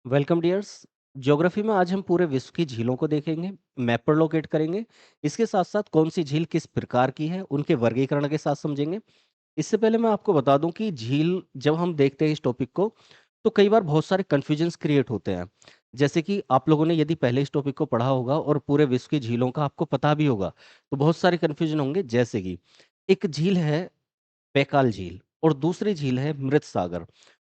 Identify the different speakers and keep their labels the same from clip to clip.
Speaker 1: Welcome dears. Geography में आज हम पूरे विश्व की झीलों को देखेंगे, मैप पर लोकेट करेंगे। इसके साथ साथ कौन सी झील किस प्रकार की है, उनके वर्गीकरण के साथ समझेंगे। इससे पहले मैं आपको बता दूं कि झील जब हम देखते हैं इस टॉपिक को, तो कई बार बहुत सारे कन्फ्यूजन्स क्रिएट होते हैं। जैसे कि आप लोगों ने यदि पहले इस टॉपिक को पढ़ा होगा और पूरे विश्व की झीलों का आपको पता भी होगा, तो बहुत सारे कन्फ्यूजन होंगे। जैसे कि एक झील है बैकाल झील और दूसरी झील है मृत सागर।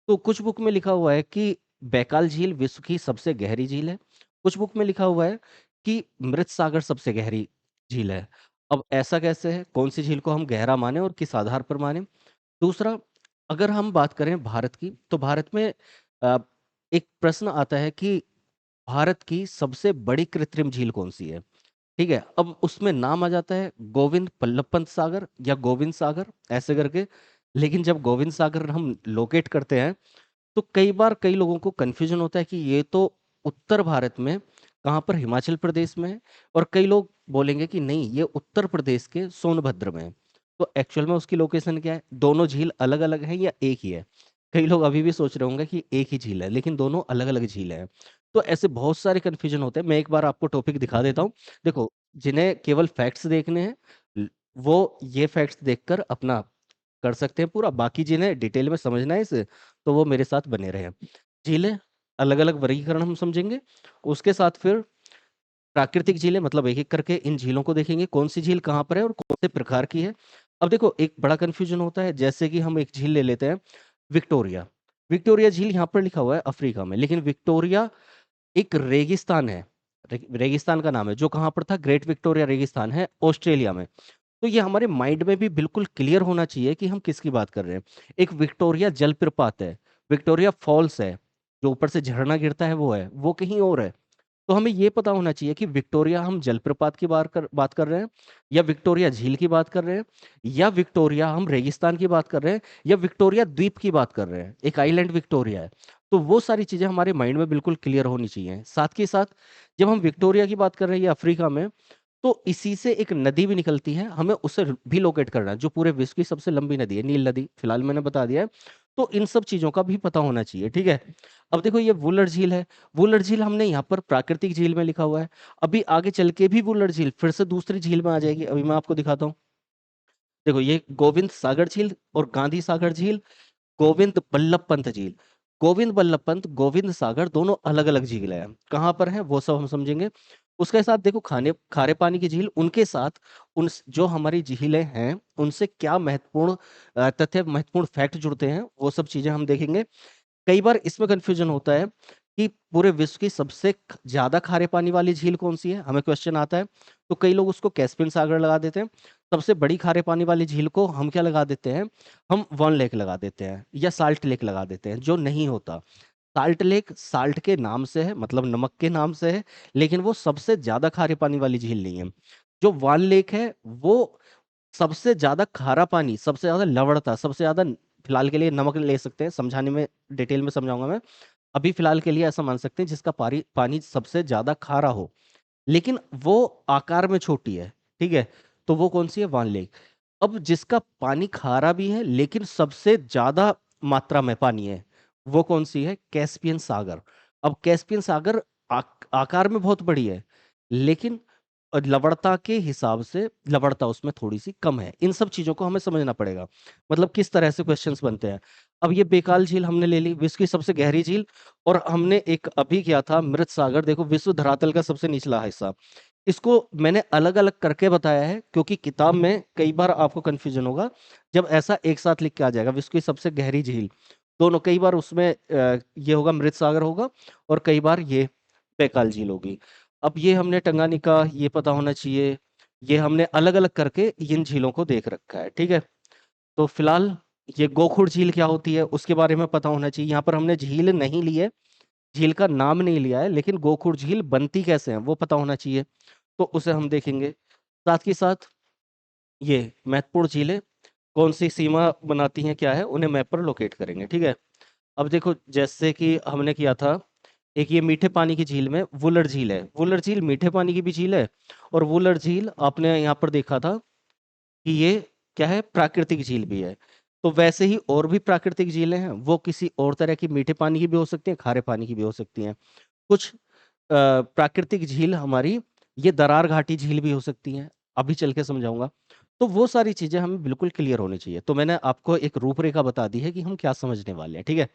Speaker 1: तो कुछ बुक में लिखा हुआ है कि बैकाल झील विश्व की सबसे गहरी झील है। कुछ बुक में लिखा हुआ है कि मृत सागर सबसे गहरी झील है। अब ऐसा कैसे है? कौन सी झील को हम गहरा माने और किस आधार पर माने? दूसरा, अगर हम बात करें भारत की, तो भारत में अ, एक प्रश्न आता है कि भारत की सबसे बड़ी कृत्रिम झील कौन सी है? ठीक है, अब उसमें नाम आ जाता है गोविंद बल्लभ पंत सागर या गोविंद सागर ऐसे करके। लेकिन जब गोविंद सागर हम लोकेट करते हैं, तो कई बार कई लोगों को कंफ्यूजन होता है कि ये तो उत्तर भारत में कहाँ पर, हिमाचल प्रदेश में है। और कई लोग बोलेंगे कि नहीं, ये उत्तर प्रदेश के सोनभद्र में है। तो एक्चुअल में उसकी लोकेशन क्या है? दोनों झील अलग अलग है या एक ही है? कई लोग अभी भी सोच रहे होंगे कि एक ही झील है, लेकिन दोनों अलग अलग झील हैं। तो ऐसे बहुत सारे कंफ्यूजन होते हैं। मैं एक बार आपको टॉपिक दिखा देता हूँ। देखो, जिन्हें केवल फैक्ट्स देखने हैं, वो ये फैक्ट्स देखकर अपना कर सकते हैं पूरा। बाकी जिन्हें डिटेल में समझना है इसे, तो वो मेरे साथ बने रहे। झीलें, अलग अलग वर्गीकरण हम समझेंगे। उसके साथ फिर प्राकृतिक झीलें, मतलब एक एक करके इन झीलों को देखेंगे, कौन सी झील कहाँ पर है और कौन से प्रकार की है। अब देखो, एक बड़ा कंफ्यूजन होता है। जैसे कि हम एक झील ले लेते हैं, विक्टोरिया। विक्टोरिया झील यहाँ पर लिखा हुआ है अफ्रीका में, लेकिन विक्टोरिया एक रेगिस्तान है। रेगिस्तान का नाम है, जो कहाँ पर था, ग्रेट विक्टोरिया रेगिस्तान है ऑस्ट्रेलिया में। तो ये हमारे माइंड में भी बिल्कुल क्लियर होना चाहिए कि हम किसकी बात कर रहे हैं। एक विक्टोरिया जलप्रपात है, विक्टोरिया फॉल्स है, जो ऊपर से झरना गिरता है, वो कहीं और है। तो हमें ये पता होना चाहिए कि विक्टोरिया हम जलप्रपात की बात कर रहे हैं, या विक्टोरिया झील की बात कर रहे हैं, या विक्टोरिया हम रेगिस्तान की बात कर रहे हैं, या विक्टोरिया द्वीप की बात कर रहे हैं, एक आइलैंड विक्टोरिया है। तो वो सारी चीजें हमारे माइंड में बिल्कुल क्लियर होनी चाहिए। साथ के साथ जब हम विक्टोरिया की बात कर रहे हैं ये अफ्रीका में, तो इसी से एक नदी भी निकलती है, हमें उसे भी लोकेट करना है, जो पूरे विश्व की सबसे लंबी नदी है, नील नदी, फिलहाल मैंने बता दिया है। तो इन सब चीजों का भी पता होना चाहिए, ठीक है। अब देखो, ये वुलर झील है। वुलर झील हमने यहाँ पर प्राकृतिक झील में लिखा हुआ है। अभी आगे चल के भी वुलर झील फिर से दूसरी झील में आ जाएगी, अभी मैं आपको दिखाता हूँ। देखो, ये गोविंद सागर झील और गांधी सागर झील, गोविंद बल्लभ पंत झील। गोविंद बल्लभ पंत, गोविंद सागर, दोनों अलग अलग झील है। कहाँ पर है वो सब हम समझेंगे। उसके साथ देखो, खाने खारे पानी की झील, उनके साथ उन जो हमारी झीलें हैं उनसे क्या महत्वपूर्ण तथ्य, महत्वपूर्ण फैक्ट जुड़ते हैं, वो सब चीजें हम देखेंगे। कई बार इसमें कंफ्यूजन होता है कि पूरे विश्व की सबसे ज्यादा खारे पानी वाली झील कौन सी है, हमें क्वेश्चन आता है। तो कई लोग उसको कैस्पियन सागर लगा देते हैं। सबसे बड़ी खारे पानी वाली झील को हम क्या लगा देते हैं? हम वन लेक लगा देते हैं या साल्ट लेक लगा देते हैं, जो नहीं होता। साल्ट लेक साल्ट के नाम से है, मतलब नमक के नाम से है, लेकिन वो सबसे ज्यादा खारे पानी वाली झील नहीं है। जो वान लेक है, वो सबसे ज्यादा खारा पानी, सबसे ज्यादा लवणता, सबसे ज्यादा, फिलहाल के लिए नमक ले सकते हैं, समझाने में डिटेल में समझाऊंगा मैं। अभी फिलहाल के लिए ऐसा मान सकते हैं जिसका पानी पानी सबसे ज्यादा खारा हो, लेकिन वो आकार में छोटी है, ठीक है। तो वो कौन सी है? वान लेक। अब जिसका पानी खारा भी है लेकिन सबसे ज्यादा मात्रा में पानी है, वो कौन सी है? कैस्पियन सागर। अब कैस्पियन सागर आकार में बहुत बड़ी है, लेकिन लवणता के हिसाब से लवणता उसमें थोड़ी सी कम है। इन सब चीजों को हमें समझना पड़ेगा, मतलब किस तरह से क्वेश्चंस बनते हैं। अब ये बेकाल झील हमने ले ली, विश्व की सबसे गहरी झील। और हमने एक अभी किया था मृत सागर, देखो विश्व धरातल का सबसे निचला हिस्सा। इसको मैंने अलग अलग करके बताया है, क्योंकि किताब में कई बार आपको कंफ्यूजन होगा जब ऐसा एक साथ लिख के आ जाएगा, विश्व की सबसे गहरी झील। दोनों, कई बार उसमें ये होगा मृत सागर होगा, और कई बार ये बैकाल झील होगी। अब ये हमने टंगानिका, ये पता होना चाहिए। ये हमने अलग अलग करके इन झीलों को देख रखा है, ठीक है। तो फिलहाल ये गोखुर झील क्या होती है उसके बारे में पता होना चाहिए। यहाँ पर हमने झील नहीं ली है, झील का नाम नहीं लिया है, लेकिन गोखुर झील बनती कैसे है वो पता होना चाहिए। तो उसे हम देखेंगे। साथ के साथ ये महत्वपूर्ण झीलें कौन सी सीमा बनाती हैं, क्या है, उन्हें मैप पर लोकेट करेंगे, ठीक है। अब देखो, जैसे कि हमने किया था, एक ये मीठे पानी की झील में वुलर झील है। वुलर झील मीठे पानी की भी झील है, और वुलर झील आपने यहाँ पर देखा था कि ये क्या है, प्राकृतिक झील भी है। तो वैसे ही और भी प्राकृतिक झीलें हैं, वो किसी और तरह की मीठे पानी की भी हो सकती हैं, खारे पानी की भी हो सकती हैं। कुछ प्राकृतिक झील हमारी ये दरार घाटी झील भी हो सकती हैं, अभी चल के समझाऊंगा। तो वो सारी चीजें हमें बिल्कुल क्लियर होनी चाहिए। तो मैंने आपको एक रूपरेखा बता दी है कि हम क्या समझने वाले हैं, ठीक है।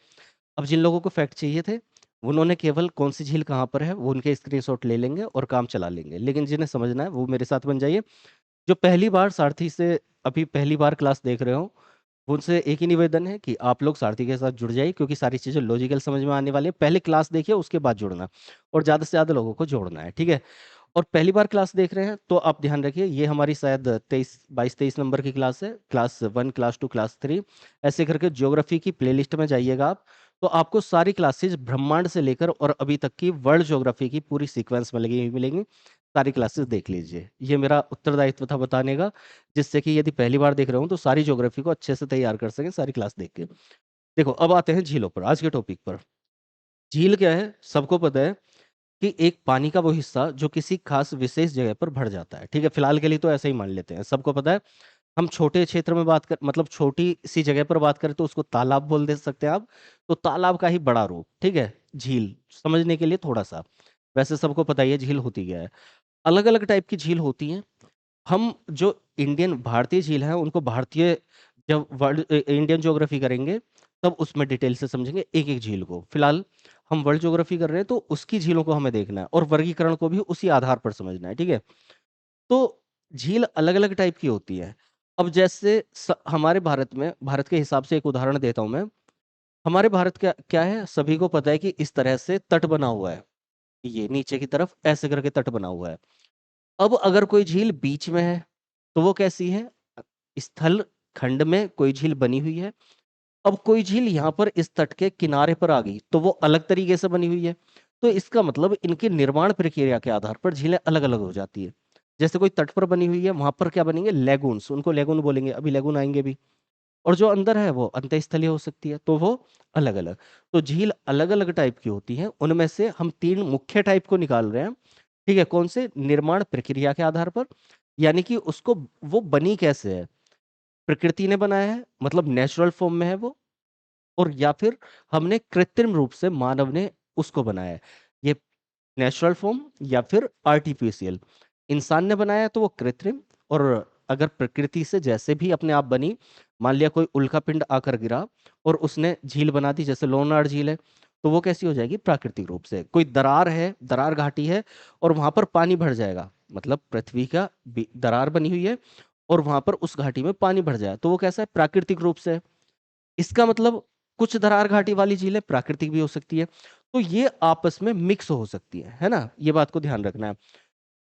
Speaker 1: अब जिन लोगों को फैक्ट चाहिए थे, उन्होंने केवल कौन सी झील कहाँ पर है वो उनके स्क्रीनशॉट ले लेंगे और काम चला लेंगे, लेकिन जिन्हें समझना है वो मेरे साथ बन जाइए। जो पहली बार सारथी से अभी पहली बार क्लास देख रहे हो, उनसे एक ही निवेदन है कि आप लोग सारथी के साथ जुड़ जाइए, क्योंकि सारी चीजें लॉजिकल समझ में आने वाली है। पहले क्लास देखिए, उसके बाद जुड़ना, और ज्यादा से ज्यादा लोगों को जोड़ना है, ठीक है। और पहली बार क्लास देख रहे हैं तो आप ध्यान रखिए, ये हमारी शायद 22-23 नंबर की क्लास है, क्लास 1, क्लास 2, क्लास 3, ऐसे करके ज्योग्राफी की प्लेलिस्ट में जाइएगा आप। तो आपको सारी क्लासेज ब्रह्मांड से लेकर और अभी तक की वर्ल्ड ज्योग्राफी की पूरी सीक्वेंस में लगी हुई मिलेंगी। सारी क्लासेस देख लीजिए, ये मेरा उत्तरदायित्व था बताने का, जिससे कि यदि पहली बार देख रहे हो तो सारी ज्योग्राफी को अच्छे से तैयार कर सकें सारी क्लास देख के। देखो, अब आते हैं झीलों पर, आज के टॉपिक पर। झील क्या है, सबको पता है कि एक पानी का वो हिस्सा जो किसी खास विशेष जगह पर भर जाता है, ठीक है। फिलहाल के लिए तो ऐसे ही मान लेते हैं, सबको पता है। हम छोटे क्षेत्र में बात कर, मतलब छोटी सी जगह पर बात करें तो उसको तालाब बोल दे सकते हैं आप। तो तालाब का ही बड़ा रूप, ठीक है, झील। समझने के लिए थोड़ा सा, वैसे सबको पता ही है झील होती क्या है। अलग अलग टाइप की झील होती हैं। हम जो इंडियन भारतीय झील है उनको भारतीय, जब वर्ल्ड इंडियन ज्योग्राफी करेंगे तब उसमें डिटेल से समझेंगे एक एक झील को। फिलहाल हम वर्ल्ड ज्योग्राफी कर रहे हैं तो उसकी झीलों को हमें देखना है, और वर्गीकरण को भी उसी आधार पर समझना है, ठीक है। तो झील अलग अलग टाइप की होती है। अब जैसे हमारे भारत में, भारत के हिसाब से एक उदाहरण देता हूं मैं। हमारे भारत का क्या है, सभी को पता है कि इस तरह से तट बना हुआ है, ये नीचे की तरफ ऐसे करके तट बना हुआ है। अब अगर कोई झील बीच में है तो वो कैसी है, स्थल खंड में कोई झील बनी हुई है। अब कोई झील यहाँ पर इस तट के किनारे पर आ गई तो वो अलग तरीके से बनी हुई है। तो इसका मतलब इनकी निर्माण प्रक्रिया के आधार पर झीलें अलग अलग हो जाती है। जैसे कोई तट पर बनी हुई है, वहां पर क्या बनेंगे, लेगून्स, उनको लेगून बोलेंगे, अभी लेगून आएंगे भी। और जो अंदर है वो अंतःस्थलीय हो सकती है, तो वो अलग अलग। तो झील अलग अलग टाइप की होती है, उनमें से हम 3 मुख्य टाइप को निकाल रहे हैं, ठीक है। कौन से, निर्माण प्रक्रिया के आधार पर, यानी कि उसको, वो बनी कैसे है, प्रकृति ने बनाया है, मतलब नेचुरल फॉर्म में है वो, और या फिर हमने कृत्रिम रूप से, मानव ने उसको बनाया है। ये नेचुरल फॉर्म या फिर आर्टिफिशियल, इंसान ने बनाया है तो वो कृत्रिम। और अगर प्रकृति से जैसे भी अपने आप बनी, मान लिया कोई उल्का पिंड आकर गिरा और उसने झील बना दी, जैसे लोनार झील है, तो वो कैसी हो जाएगी, प्राकृतिक रूप से। कोई दरार है, दरार घाटी है, और वहां पर पानी भर जाएगा, मतलब पृथ्वी का दरार बनी हुई है और वहां पर उस घाटी में पानी भर जाए, तो वो कैसा है, प्राकृतिक रूप से है। इसका मतलब कुछ दरार घाटी वाली झीलें प्राकृतिक भी हो सकती है। तो ये आपस में मिक्स हो सकती है ना, ये बात को ध्यान रखना है।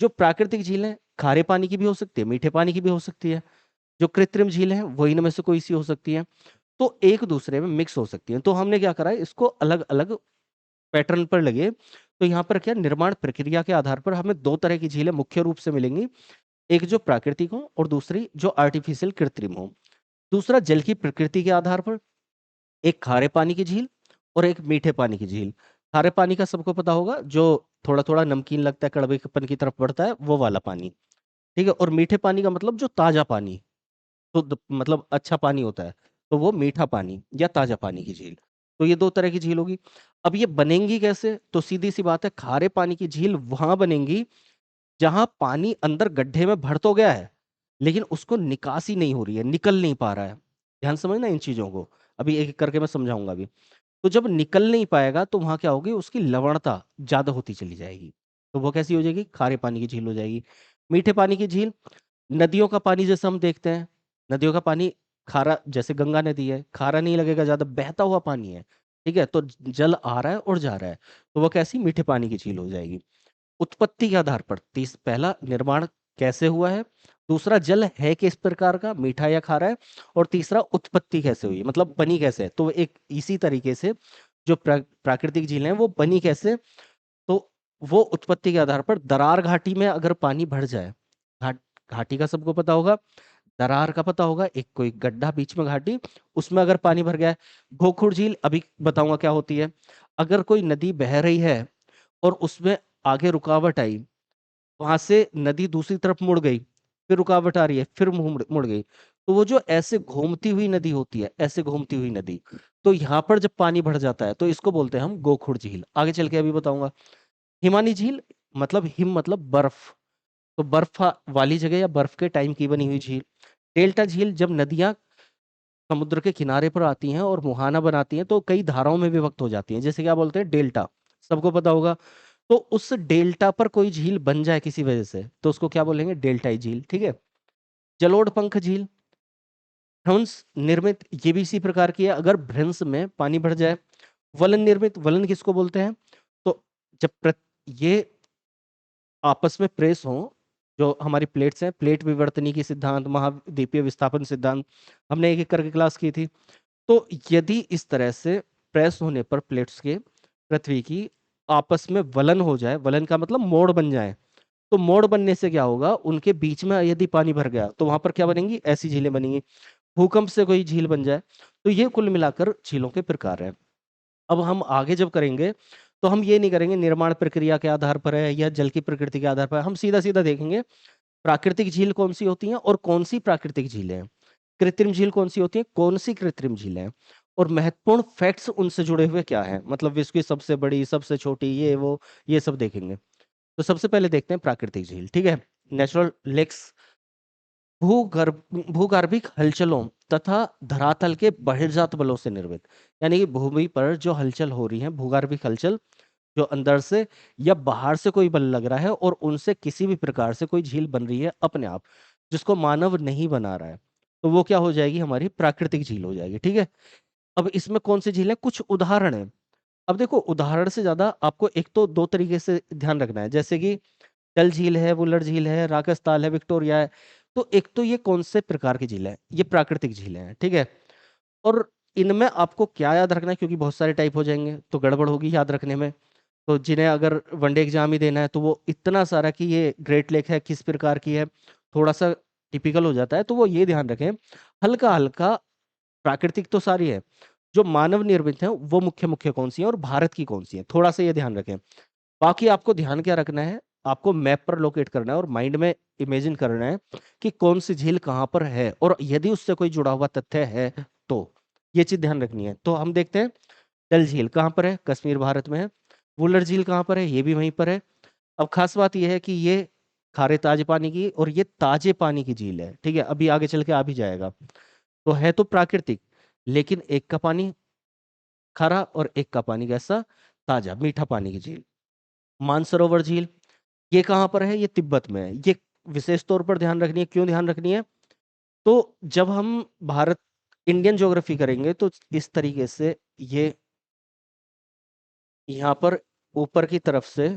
Speaker 1: जो प्राकृतिक झीलें खारे पानी की भी हो सकती है, मीठे पानी की भी हो सकती है। जो कृत्रिम झीलें हैं वो इनमें से कोई सी हो सकती है, तो एक दूसरे में मिक्स हो सकती है। तो हमने क्या करा है, इसको अलग अलग पैटर्न पर लगे। तो यहाँ पर क्या, निर्माण प्रक्रिया के आधार पर हमें 2 तरह की झीलें मुख्य रूप से मिलेंगी। एक जो प्राकृतिक हो और दूसरी जो आर्टिफिशियल, कृत्रिम हो। दूसरा, जल की प्रकृति के आधार पर, एक खारे पानी की झील और एक मीठे पानी की झील। खारे पानी का सबको पता होगा, जो थोड़ा थोड़ा नमकीन लगता है, कड़वेपन की तरफ बढ़ता है, वो वाला पानी, ठीक है। और मीठे पानी का मतलब जो ताजा पानी, शुद्ध, मतलब अच्छा पानी होता है, तो वो मीठा पानी या ताजा पानी की झील। तो ये 2 तरह की झील होगी। अब ये बनेंगी कैसे, तो सीधी सी बात है, खारे पानी की झील वहां बनेंगी जहां पानी अंदर गड्ढे में भर तो गया है, लेकिन उसको निकासी नहीं हो रही है, निकल नहीं पा रहा है। ध्यान समझना इन चीजों को, अभी एक एक करके मैं समझाऊंगा अभी। तो जब निकल नहीं पाएगा तो वहां क्या होगी, उसकी लवणता ज्यादा होती चली जाएगी, तो वो कैसी हो जाएगी, खारे पानी की झील हो जाएगी। मीठे पानी की झील, नदियों का पानी जैसे हम देखते हैं, नदियों का पानी खारा, जैसे गंगा नदी है, खारा नहीं लगेगा, ज्यादा बहता हुआ पानी है, ठीक है। तो जल आ रहा है और जा रहा है, तो वो कैसी, मीठे पानी की झील हो जाएगी। उत्पत्ति के आधार पर, पहला, निर्माण कैसे हुआ है। दूसरा, जल है किस प्रकार का, मीठा या खारा है। और तीसरा, उत्पत्ति कैसे हुई, मतलब बनी कैसे है। तो एक इसी तरीके से जो प्राकृतिक झीलें हैं वो बनी कैसे, तो वो उत्पत्ति के आधार पर, दरार घाटी में अगर पानी भर जाए, घाटी का सबको पता होगा, दरार का पता होगा, एक कोई गड्ढा बीच में घाटी, उसमें अगर पानी भर गया है। गोखुर झील अभी बताऊंगा क्या होती है। अगर कोई नदी बह रही है और उसमें आगे रुकावट आई, वहां से नदी दूसरी तरफ मुड़ गई, फिर रुकावट आ रही है, फिर मुड़ मुड़ गई, तो वो जो ऐसे घूमती हुई नदी होती है, ऐसे घूमती हुई नदी, तो यहाँ पर जब पानी बढ़ जाता है तो इसको बोलते हैं हम गोखुर झील। आगे चल के अभी बताऊंगा। हिमानी झील, मतलब हिम मतलब बर्फ, तो बर्फ वाली जगह या बर्फ के टाइम की बनी हुई झील। डेल्टा झील, जब नदियां समुद्र के किनारे पर आती हैं और मुहाना बनाती हैं तो कई धाराओं में विभक्त हो जाती हैं, जैसे क्या बोलते हैं डेल्टा, सबको पता होगा। तो उस डेल्टा पर कोई झील बन जाए किसी वजह से तो उसको क्या बोलेंगे, डेल्टाई झील, ठीक है। जलोढ़ पंख झील, भ्रंश निर्मित, ये भी इसी प्रकार की है, अगर भ्रंश में पानी भर जाए। वलन निर्मित, वलन किसको बोलते हैं, तो जब ये आपस में प्रेस हो, जो हमारी प्लेट्स हैं, प्लेट विवर्तनी सिद्धांत, महाद्वीपीय विस्थापन सिद्धांत, हमने एक एक करके क्लास की थी। तो यदि इस तरह से प्रेस होने पर प्लेट्स के पृथ्वी की आपस में वलन हो जाए, वलन का मतलब मोड़ बन जाए, तो मोड़ बनने से क्या होगा, उनके बीच में यदि पानी भर गया तो वहां पर क्या बनेंगी, ऐसी झीलें बनेंगी। भूकंप से कोई झील बन जाए, तो ये कुल मिलाकर झीलों के प्रकार है। अब हम आगे जब करेंगे तो हम ये नहीं करेंगे निर्माण प्रक्रिया के आधार पर है या जल की प्रकृति के आधार पर, हम सीधा सीधा देखेंगे प्राकृतिक झील कौन सी होती हैं और कौन सी प्राकृतिक झीलें हैं, कृत्रिम झील कौन सी होती है, कौन सी कृत्रिम झीलें हैं, और महत्वपूर्ण फैक्ट्स उनसे जुड़े हुए क्या है, मतलब विश्व की सबसे बड़ी, सबसे छोटी, ये वो, ये सब देखेंगे। तो सबसे पहले देखते हैं प्राकृतिक झील, ठीक है। नेचुरल लेक्स, भूगर्भ भूगर्भिक हलचलों तथा धरातल के बहिर्जात बलों से निर्मित, यानी कि भूमि पर जो हलचल हो रही है, भूगर्भिक हलचल, जो अंदर से या बाहर से कोई बल लग रहा है और उनसे किसी भी प्रकार से कोई झील बन रही है अपने आप, जिसको मानव नहीं बना रहा है, तो वो क्या हो जाएगी, हमारी प्राकृतिक झील हो जाएगी, ठीक है। अब इसमें कौन सी झील है, कुछ उदाहरण है। अब देखो, उदाहरण से ज्यादा आपको एक तो दो तरीके से ध्यान रखना है, जैसे कि डल झील है, वुलर झील है, राकस ताल है, विक्टोरिया है। तो एक तो ये कौन से प्रकार की झील है, ये प्राकृतिक झीलें हैं, ठीक है। और इनमें आपको क्या याद रखना है, क्योंकि बहुत सारे टाइप हो जाएंगे तो गड़बड़ होगी याद रखने में। तो जिन्हें अगर वनडे एग्जाम ही देना है तो वो इतना सारा कि ये ग्रेट लेक है किस प्रकार की है, थोड़ा सा टिपिकल हो जाता है, तो वो ये ध्यान रखें, हल्का हल्का प्राकृतिक तो सारी है, जो मानव निर्मित है वो मुख्य मुख्य कौन सी है और भारत की कौन सी है, थोड़ा सा ये ध्यान रखें। बाकी आपको ध्यान क्या रखना है, आपको मैप पर लोकेट करना है और माइंड में इमेजिन करना है कि कौन सी झील कहाँ पर है, और यदि उससे कोई जुड़ा हुआ तथ्य है तो ये चीज ध्यान रखनी है। तो हम देखते हैं, डल झील कहाँ पर है, कश्मीर भारत में है। वुलर झील कहाँ पर है, ये भी वहीं पर है। अब खास बात यह है कि ये खारे ताजे पानी की और ये ताजे पानी की झील है, ठीक है, अभी आगे चल के आ भी जाएगा। तो है तो प्राकृतिक, लेकिन एक का पानी खारा और एक का पानी कैसा, ताजा मीठा पानी की झील। मानसरोवर झील, ये कहाँ पर है, ये तिब्बत में है। ये विशेष तौर पर ध्यान रखनी है, क्यों ध्यान रखनी है, तो जब हम भारत इंडियन ज्योग्राफी करेंगे तो इस तरीके से ये यहाँ पर ऊपर की तरफ से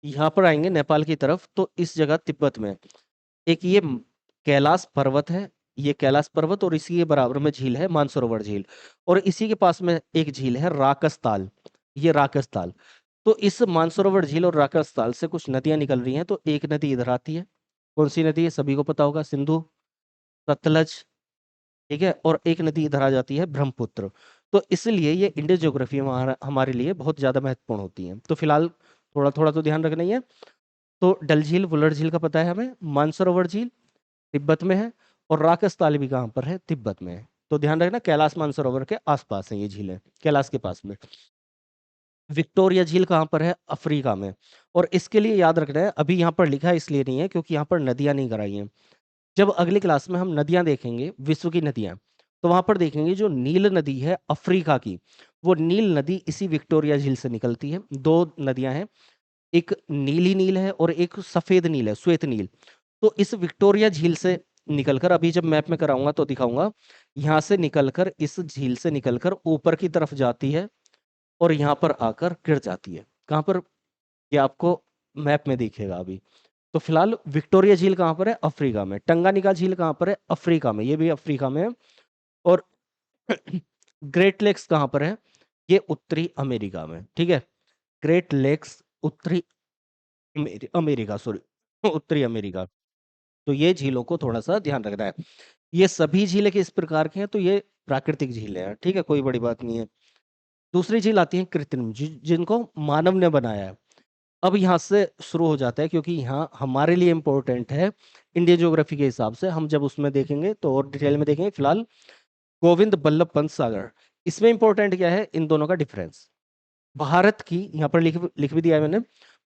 Speaker 1: यहाँ पर आएंगे नेपाल की तरफ, तो इस जगह तिब्बत में एक ये कैलाश पर्वत है, ये कैलाश पर्वत, और इसी के बराबर में झील है मानसरोवर झील, और इसी के पास में एक झील है राकस ताल, ये राकस ताल। तो इस मानसरोवर झील और राकस ताल से कुछ नदियां निकल रही हैं, तो एक नदी इधर आती है, कौन सी नदी है, सभी को पता होगा, सिंधु, सतलज, ठीक है, और एक नदी इधर आ जाती है, ब्रह्मपुत्र। तो इसलिए ये इंडियन ज्योग्राफी हमारे लिए बहुत ज्यादा महत्वपूर्ण होती है। तो फिलहाल थोड़ा थोड़ा तो ध्यान रखना ही है। तो डल झील, वुलर झील का पता है हमें, मानसरोवर झील तिब्बत में है, और राकस ताल भी कहाँ पर है, तिब्बत में है। तो ध्यान रखना, कैलाश मानसरोवर के आसपास है ये झीलें, कैलाश के पास में। विक्टोरिया झील कहाँ पर है, अफ्रीका में। और इसके लिए याद रखना है, अभी यहाँ पर लिखा है इसलिए नहीं है क्योंकि यहाँ पर नदियां नहीं कराई हैं। जब अगली क्लास में हम नदियां देखेंगे, विश्व की नदियां, तो वहां पर देखेंगे जो नील नदी है अफ्रीका की, वो नील नदी इसी विक्टोरिया झील से निकलती है। दो नदियां हैं, एक नीली नील है और एक सफेद नील है, श्वेत नील। तो इस विक्टोरिया झील से निकलकर, अभी जब मैप में कराऊंगा तो दिखाऊंगा, यहाँ से निकलकर इस झील से निकलकर ऊपर की तरफ जाती है और यहाँ पर आकर गिर जाती है, कहाँ पर, ये आपको मैप में दिखेगा अभी। तो फिलहाल विक्टोरिया झील कहाँ पर है, अफ्रीका में। टंगानिका झील कहाँ पर है, अफ्रीका में, ये भी अफ्रीका में है। और ग्रेट लेक्स कहाँ पर है, ये उत्तरी अमेरिका में, ठीक है। ग्रेट लेक्स उत्तरी अमेरिका, सॉरी, उत्तरी अमेरिका। तो ये झीलों को थोड़ा सा ध्यान रखना है। ये सभी झीलें किस प्रकार की हैं, तो ये प्राकृतिक झीलें हैं, ठीक है, कोई बड़ी बात नहीं है। दूसरी झील आती है कृत्रिम, जिनको मानव ने बनाया है। अब यहाँ से शुरू हो जाता है, क्योंकि यहाँ हमारे लिए इम्पोर्टेंट है इंडियन ज्योग्राफी के हिसाब से। हम जब उसमें देखेंगे तो और डिटेल में देखेंगे। फिलहाल गोविंद बल्लभ पंत सागर, इसमें इंपॉर्टेंट क्या है, इन दोनों का डिफरेंस। भारत की, यहाँ पर लिख भी दिया है मैंने,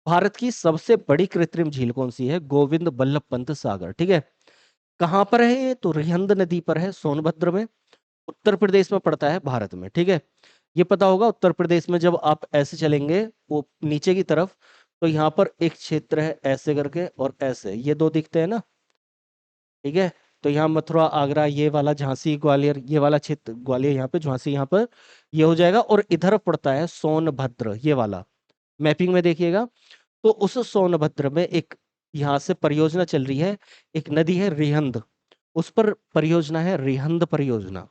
Speaker 1: भारत की सबसे बड़ी कृत्रिम झील कौन सी है? गोविंद बल्लभ पंत सागर। ठीक है, कहाँ पर है ये? तो रिहंद नदी पर है, सोनभद्र में, उत्तर प्रदेश में पड़ता है, भारत में। ठीक है, ये पता होगा। उत्तर प्रदेश में जब आप ऐसे चलेंगे वो नीचे की तरफ, तो यहाँ पर एक क्षेत्र है ऐसे करके और ऐसे, ये दो दिखते हैं ना। ठीक है, तो यहाँ मथुरा, आगरा, ये वाला झांसी, ग्वालियर, ये वाला क्षेत्र, ग्वालियर यहाँ पे, झांसी यहाँ पर, ये हो जाएगा। और इधर पड़ता है सोनभद्र, ये वाला। मैपिंग में देखिएगा, तो उस सोनभद्र में एक यहाँ से परियोजना चल रही है, एक नदी है रिहंद, उस पर परियोजना है रिहंद परियोजना।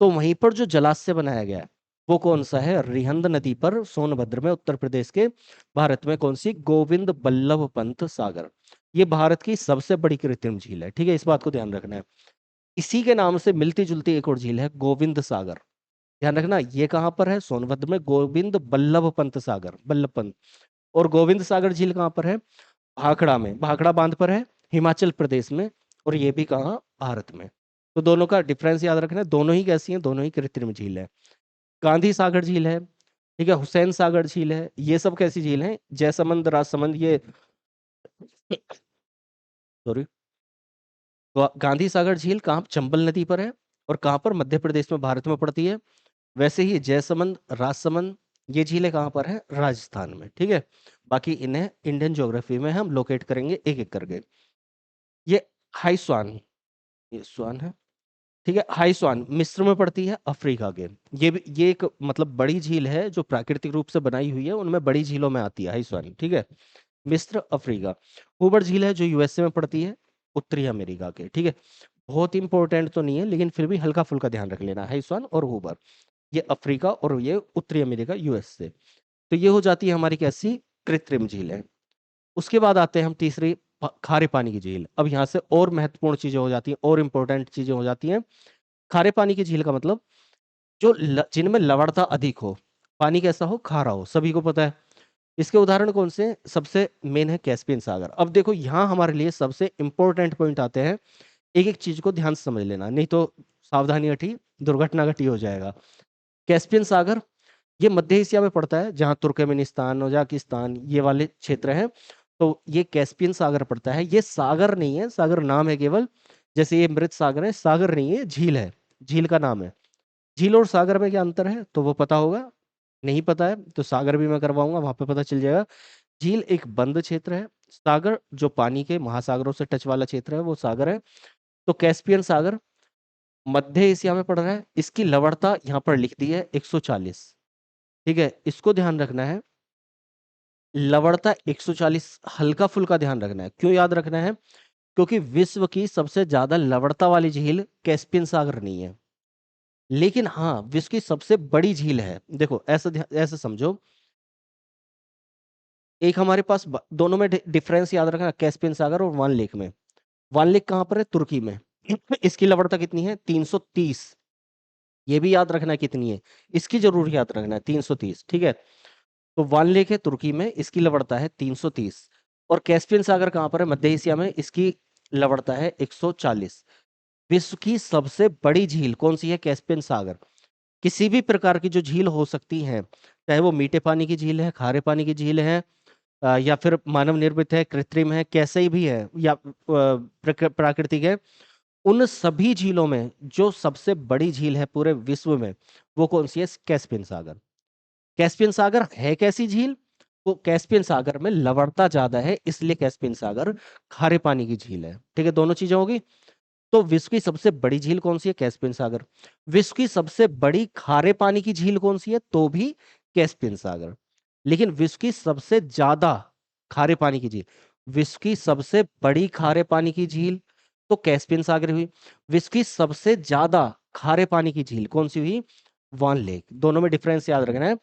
Speaker 1: तो वहीं पर जो जलाशय बनाया गया है वो कौन सा है? रिहंद नदी पर, सोनभद्र में, उत्तर प्रदेश के, भारत में। कौन सी? गोविंद बल्लभ पंत सागर। ये भारत की सबसे बड़ी कृत्रिम झील है। ठीक है, इस बात को ध्यान रखना है। इसी के नाम से मिलती जुलती एक और झील है, गोविंद सागर। ध्यान रखना, ये कहाँ पर है? सोनभद्र में, गोविंद बल्लभ पंत सागर, बल्लभ पंत। और गोविंद सागर झील कहाँ पर है? भाखड़ा में, भाखड़ा बांध पर है, हिमाचल प्रदेश में। और ये भी कहाँ? भारत में। तो दोनों का डिफरेंस याद रखना है, दोनों ही कैसी हैं? दोनों ही कृत्रिम झील है। गांधी सागर झील है, ठीक है, हुसैन सागर झील है, ये सब कैसी झील है? जयसमंद, राजसमंद, ये सॉरी, गांधी सागर झील कहाँ? चंबल नदी पर है। और कहाँ पर? मध्य प्रदेश में, भारत में पड़ती है। वैसे ही जयसमंद, राजसमंद, ये झीलें कहाँ पर है? राजस्थान में। ठीक है, बाकी इन्हें इंडियन ज्योग्राफी में हम लोकेट करेंगे एक एक करके। ये हाई स्वान, ये स्वान है। ठीक है, हाई स्वान मिस्र में पड़ती है, अफ्रीका के। ये एक मतलब बड़ी झील है जो प्राकृतिक रूप से बनाई हुई है, उनमें बड़ी झीलों में आती है हाई स्वान। ठीक है, मिस्र, अफ्रीका। हुबर झील है जो यूएसए में पड़ती है, उत्तरी अमेरिका के। ठीक है, बहुत इंपॉर्टेंट तो नहीं है, लेकिन फिर भी हल्का फुल्का ध्यान रख लेना, हाई स्वान और हुबर, ये अफ्रीका और ये उत्तरी अमेरिका, यूएसए। तो ये हो जाती है हमारी कैसी? कृत्रिम झीलें। उसके बाद आते हैं हम तीसरी, खारे पानी की झील। अब यहाँ से और महत्वपूर्ण चीजें हो जाती हैं, और इंपॉर्टेंट चीजें हो जाती हैं। खारे पानी की झील का मतलब जो जिनमें लवणता अधिक हो, पानी कैसा हो? खारा हो, सभी को पता है। इसके उदाहरण कौन से? सबसे मेन है कैस्पियन सागर। अब देखो यहाँ हमारे लिए सबसे इंपॉर्टेंट पॉइंट आते हैं, एक एक चीज को ध्यान से समझ लेना, नहीं तो सावधानी घटी, दुर्घटना घटी हो जाएगा। कैस्पियन सागर, ये मध्य एशिया में पड़ता है, जहाँ तुर्कमेनिस्तान, उज्बेकिस्तान, ये वाले क्षेत्र हैं। तो ये कैस्पियन सागर पड़ता है। ये सागर नहीं है, सागर नाम है केवल। जैसे ये मृत सागर है, सागर नहीं है, झील है, झील का नाम है। झील और सागर में क्या अंतर है तो वो पता होगा, नहीं पता है तो सागर भी मैं करवाऊंगा, वहां पे पता चल जाएगा। झील एक बंद क्षेत्र है, सागर जो पानी के महासागरों से टच वाला क्षेत्र है वो सागर है। तो कैस्पियन सागर मध्य एशिया में पड़ रहा है, इसकी लवणता यहाँ पर लिख दी है 140। ठीक है, इसको ध्यान रखना है, लवणता 140, हल्का फुल्का ध्यान रखना है। क्यों याद रखना है? क्योंकि विश्व की सबसे ज्यादा लवणता वाली झील कैस्पियन सागर नहीं है, लेकिन हाँ विश्व की सबसे बड़ी झील है। देखो ऐसा ऐसे समझो, एक हमारे पास दोनों में डिफरेंस याद रखना, कैस्पियन सागर और वान लेक में। वान लेक कहाँ पर है? तुर्की में। इसकी लवणता कितनी है? 330। ये भी याद रखना है कितनी है, इसकी जरूर याद रखना है, 330। ठीक है, तो वान लेक है तुर्की में, इसकी लवणता है 330। और कैस्पियन सागर कहाँ पर है? मध्य एशिया में, इसकी लवणता है 140। विश्व की सबसे बड़ी झील कौन सी है? कैस्पियन सागर। किसी भी प्रकार की जो झील हो सकती है, चाहे वो मीठे पानी की झील है, खारे पानी की झील है, या फिर मानव निर्मित है, कृत्रिम है, कैसे ही भी है, या प्राकृतिक है, उन सभी झीलों में जो सबसे बड़ी झील है पूरे विश्व में वो कौन सी है? कैस्पियन सागर। कैस्पियन सागर है कैसी झील? वो कैस्पियन सागर में लवणता ज्यादा है, इसलिए कैस्पियन सागर खारे पानी की झील है। ठीक है, दोनों चीजें होगी। तो विश्व की सबसे बड़ी झील कौन सी है? कैस्पियन सागर। विश्व की सबसे बड़ी खारे पानी की झील कौन सी है? तो भी कैस्पियन सागर। लेकिन विश्व की सबसे ज्यादा खारे पानी की झील, विश्व की सबसे बड़ी खारे पानी की झील तो कैस्पियन सागर हुई। विश्व की सबसे ज्यादा खारे पानी की झील कौन सी हुई? वान लेक। दोनों में डिफरेंस याद रखना है,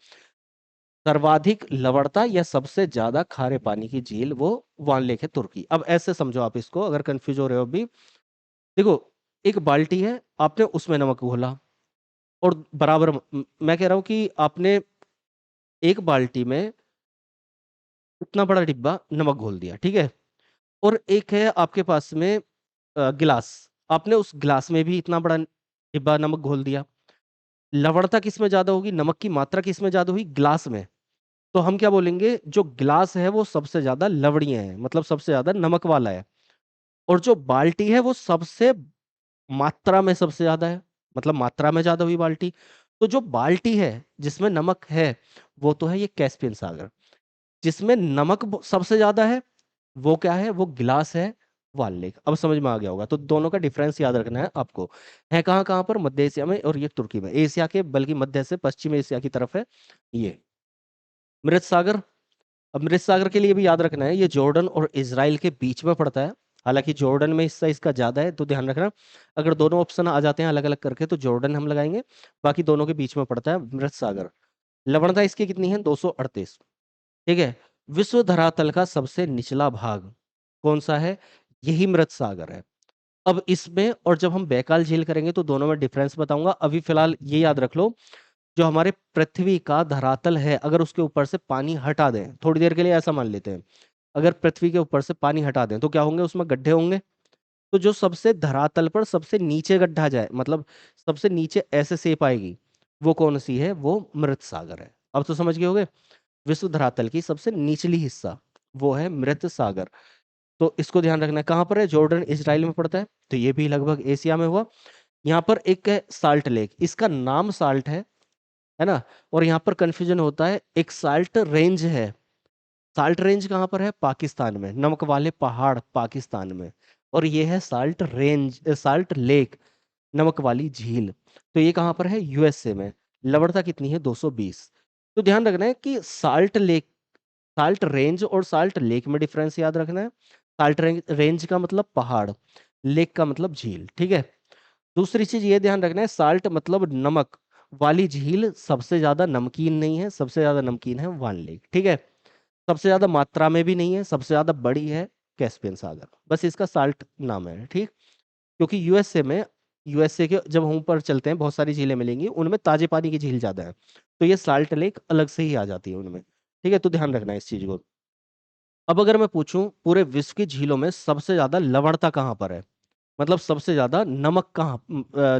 Speaker 1: सर्वाधिक लवणता या सबसे ज्यादा खारे पानी की झील वो वान लेक है, तुर्की। अब ऐसे समझो आप इसको, अगर कंफ्यूज हो रहे हो अभी, देखो एक बाल्टी है, आपने उसमें नमक घोला, और बराबर मैं कह रहा हूं कि आपने एक बाल्टी में इतना बड़ा डिब्बा नमक घोल दिया, ठीक है। और एक है आपके पास में गिलास, आपने उस गिलास में भी इतना बड़ा डिब्बा नमक घोल दिया। लवणता किस में ज्यादा होगी, नमक की मात्रा किस में ज्यादा हुई, ग्लास में। तो हम क्या बोलेंगे, जो गिलास है वो सबसे ज्यादा लवणीय है, मतलब सबसे ज्यादा नमक वाला है। और जो बाल्टी है वो सबसे मात्रा में सबसे ज्यादा है, मतलब मात्रा में ज्यादा हुई बाल्टी। तो जो बाल्टी है जिसमें नमक है, वो तो है ये कैस्पियन सागर। जिसमें नमक सबसे ज्यादा है, वो क्या है, वो गिलास है, वाल लेक। अब समझ में आ गया होगा। तो दोनों का डिफरेंस याद रखना है आपको। है कहाँ कहाँ पर, मध्य एशिया में, और ये तुर्की में, एशिया के बल्कि मध्य से पश्चिम एशिया की तरफ है ये मृत सागर। अब मृत सागर के लिए भी याद रखना है, ये जॉर्डन और इजराइल के बीच में पड़ता है। हालांकि जॉर्डन में हिस्सा इसका ज्यादा है, तो ध्यान रखना। अगर दोनों ऑप्शन आ जाते हैं अलग अलग करके तो जॉर्डन हम लगाएंगे। बाकी दोनों के बीच में पड़ता है मृत सागर। लवणता इसकी कितनी है, 238। ठीक है। विश्व धरातल का सबसे निचला भाग कौन सा है, यही मृत सागर है। अब इसमें और जब हम बैकाल झील करेंगे तो दोनों में डिफरेंस बताऊंगा। अभी फिलहाल ये याद रख लो, जो हमारे पृथ्वी का धरातल है, अगर उसके ऊपर से पानी हटा दें थोड़ी देर के लिए, ऐसा मान लेते हैं, अगर पृथ्वी के ऊपर से पानी हटा दें तो क्या होंगे, उसमें गड्ढे होंगे। तो जो सबसे धरातल पर सबसे नीचे गड्ढा जाए, मतलब सबसे नीचे ऐसे शेप आएगी, वो कौन सी है, वो मृत सागर है। अब तो समझ गए होगे। विश्व धरातल की सबसे निचली हिस्सा वो है मृत सागर। तो इसको ध्यान रखना है, कहाँ पर है, जॉर्डन इजराइल में पड़ता है, तो ये भी लगभग एशिया में हुआ। यहाँ पर एक है साल्ट लेक, इसका नाम साल्ट है ना। और यहाँ पर कंफ्यूजन होता है, एक साल्ट रेंज है। साल्ट रेंज कहाँ पर है, पाकिस्तान में, नमक वाले पहाड़ पाकिस्तान में। और ये है साल्ट रेंज, साल्ट लेक, नमक वाली झील, तो ये कहाँ पर है, यूएसए में। लवणता कितनी है, 220। तो ध्यान रखना है कि साल्ट लेक, साल्ट रेंज और साल्ट लेक में डिफरेंस याद रखना है। साल्ट रेंज का मतलब पहाड़, लेक का मतलब झील, ठीक है। दूसरी चीज ये ध्यान रखना है, साल्ट मतलब नमक वाली झील सबसे ज्यादा नमकीन नहीं है, सबसे ज्यादा नमकीन है वान लेक, ठीक है। सबसे ज्यादा मात्रा में भी नहीं है, सबसे ज्यादा बड़ी है कैस्पियन सागर, बस इसका साल्ट नाम है, ठीक। क्योंकि यूएसए में, यूएसए के जब हम ऊपर चलते हैं बहुत सारी झीलें मिलेंगी, उनमें ताजे पानी की झील ज्यादा है, तो ये साल्ट लेक अलग से ही आ जाती है उनमें, ठीक है। तो ध्यान रखना है इस चीज को। अब अगर मैं पूछूं पूरे विश्व की झीलों में सबसे ज्यादा लवणता कहाँ पर है, मतलब सबसे ज्यादा नमक कहाँ,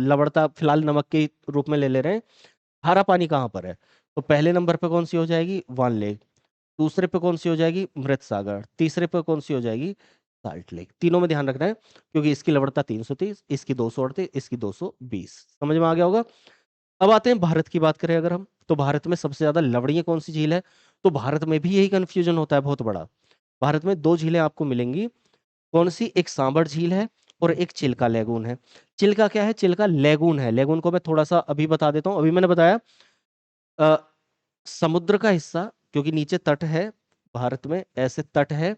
Speaker 1: लवणता फिलहाल नमक के रूप में ले रहे हैं, खारा पानी कहाँ पर है, तो पहले नंबर पे कौन सी हो जाएगी, वान लेक। दूसरे पे कौन सी हो जाएगी, मृत सागर। तीसरे पे कौन सी हो जाएगी, साल्ट लेक। तीनों में ध्यान रखना है, क्योंकि इसकी लवणता 330, इसकी 238, इसकी 220। समझ में आ गया होगा। अब आते हैं भारत की बात करें अगर हम, तो भारत में सबसे ज्यादा लवणीय कौन सी झील है। तो भारत में भी यही कंफ्यूजन होता है बहुत बड़ा। भारत में दो झीलें आपको मिलेंगी, कौन सी, एक सांबर झील है और एक चिल्का लेगून है। चिल्का क्या है, चिल्का लेगून है। लेगून को मैं थोड़ा सा अभी बता देता हूँ। अभी मैंने बताया अ, समुद्र का हिस्सा, क्योंकि नीचे तट है, भारत में ऐसे तट है,